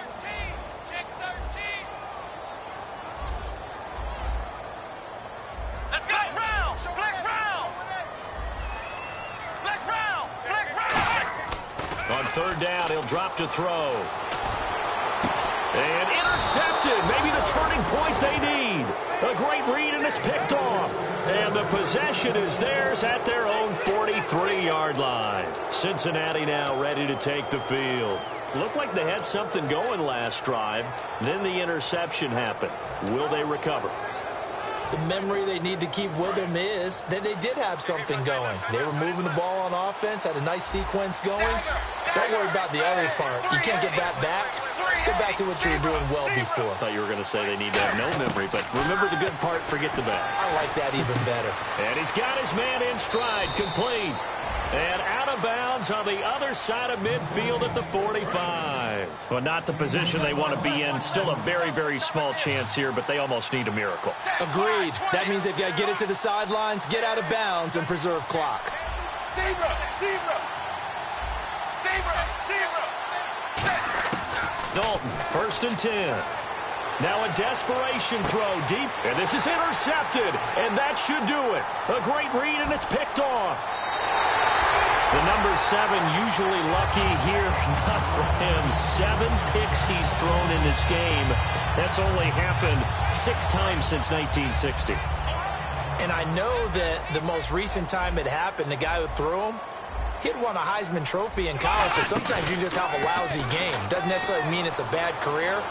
On 3rd down, he'll drop to throw. And intercepted. Maybe the turning point they need. A great read, and it's picked off. And the possession is theirs at their own 43-yard line. Cincinnati now ready to take the field. Looked like they had something going last drive. Then the interception happened. Will they recover? The memory they need to keep with them is that they did have something going. They were moving the ball on offense, had a nice sequence going. Don't worry about the other part. You can't get that back. Let's go back to what you were doing well before. I thought you were going to say they need to have no memory, but remember the good part, forget the bad. I like that even better. And he's got his man in stride, complete. And out of bounds on the other side of midfield at the 45. But not the position they want to be in. Still a very, very small chance here, but they almost need a miracle. Agreed. That means they've got to get it to the sidelines, get out of bounds, and preserve clock. Dalton, 1st and 10. Now a desperation throw deep, and this is intercepted, and that should do it. A great read, and it's picked off. The number 7 usually lucky here, not for him. 7 picks he's thrown in this game. That's only happened 6 times since 1960. And I know that the most recent time it happened, the guy who threw him, he'd won a Heisman Trophy in college, so sometimes you just have a lousy game. Doesn't necessarily mean it's a bad career,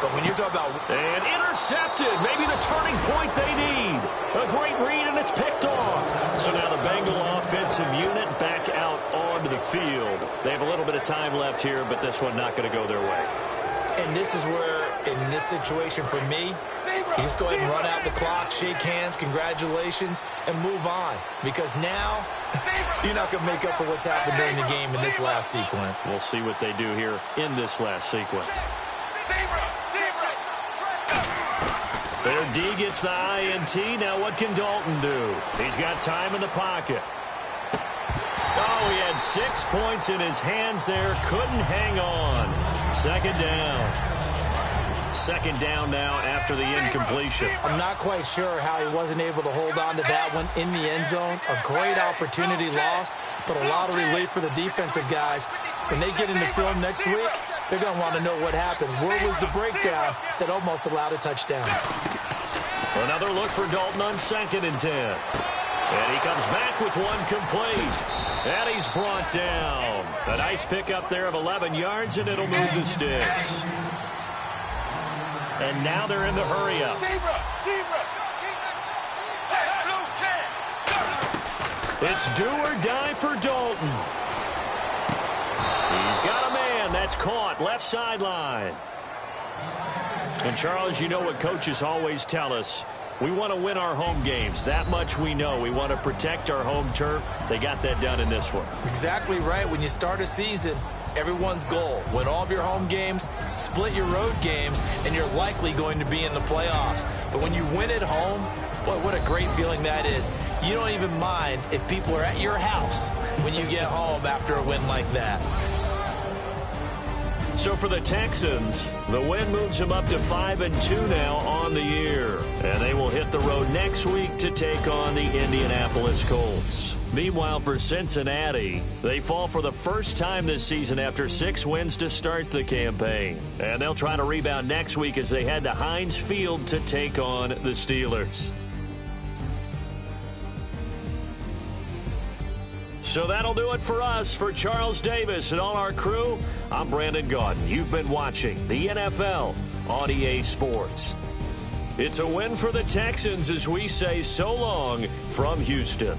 but when you're talking about... And intercepted, maybe the turning point they need. A great read, and it's picked off. So now the Bengal offensive unit back out onto the field. They have a little bit of time left here, but this one not going to go their way. And this is where, in this situation for me, you just go ahead and run out the clock, shake hands, congratulations, and move on. Because now, you're not going to make up for what's happened during the game in this last sequence. We'll see what they do here in this last sequence. Their D gets the INT. Now what can Dalton do? He's got time in the pocket. Oh, he had 6 points in his hands there. Couldn't hang on. Second down. Second down now after the incompletion. I'm not quite sure how he wasn't able to hold on to that one in the end zone. A great opportunity lost, but a lot of relief for the defensive guys. When they get into film next week, they're going to want to know what happened. Where was the breakdown that almost allowed a touchdown? Another look for Dalton on 2nd and 10. And he comes back with one complete. And he's brought down. A nice pickup there of 11 yards, and it'll move the sticks. And now they're in the hurry-up. It's do or die for Dalton. He's got a man. That's caught. Left sideline. And, Charles, you know what coaches always tell us. We want to win our home games. That much we know. We want to protect our home turf. They got that done in this one. Exactly right. When you start a season, everyone's goal, win all of your home games, split your road games, and you're likely going to be in the playoffs. But when you win at home, boy, what a great feeling that is. You don't even mind if people are at your house when you get home after a win like that. So for the Texans, the win moves them up to 5-2 now on the year. And they will hit the road next week to take on the Indianapolis Colts. Meanwhile, for Cincinnati, they fall for the first time this season after 6 wins to start the campaign. And they'll try to rebound next week as they head to Heinz Field to take on the Steelers. So that'll do it for us. For Charles Davis and all our crew, I'm Brandon Gaudin. You've been watching the NFL on EA Sports. It's a win for the Texans as we say so long from Houston.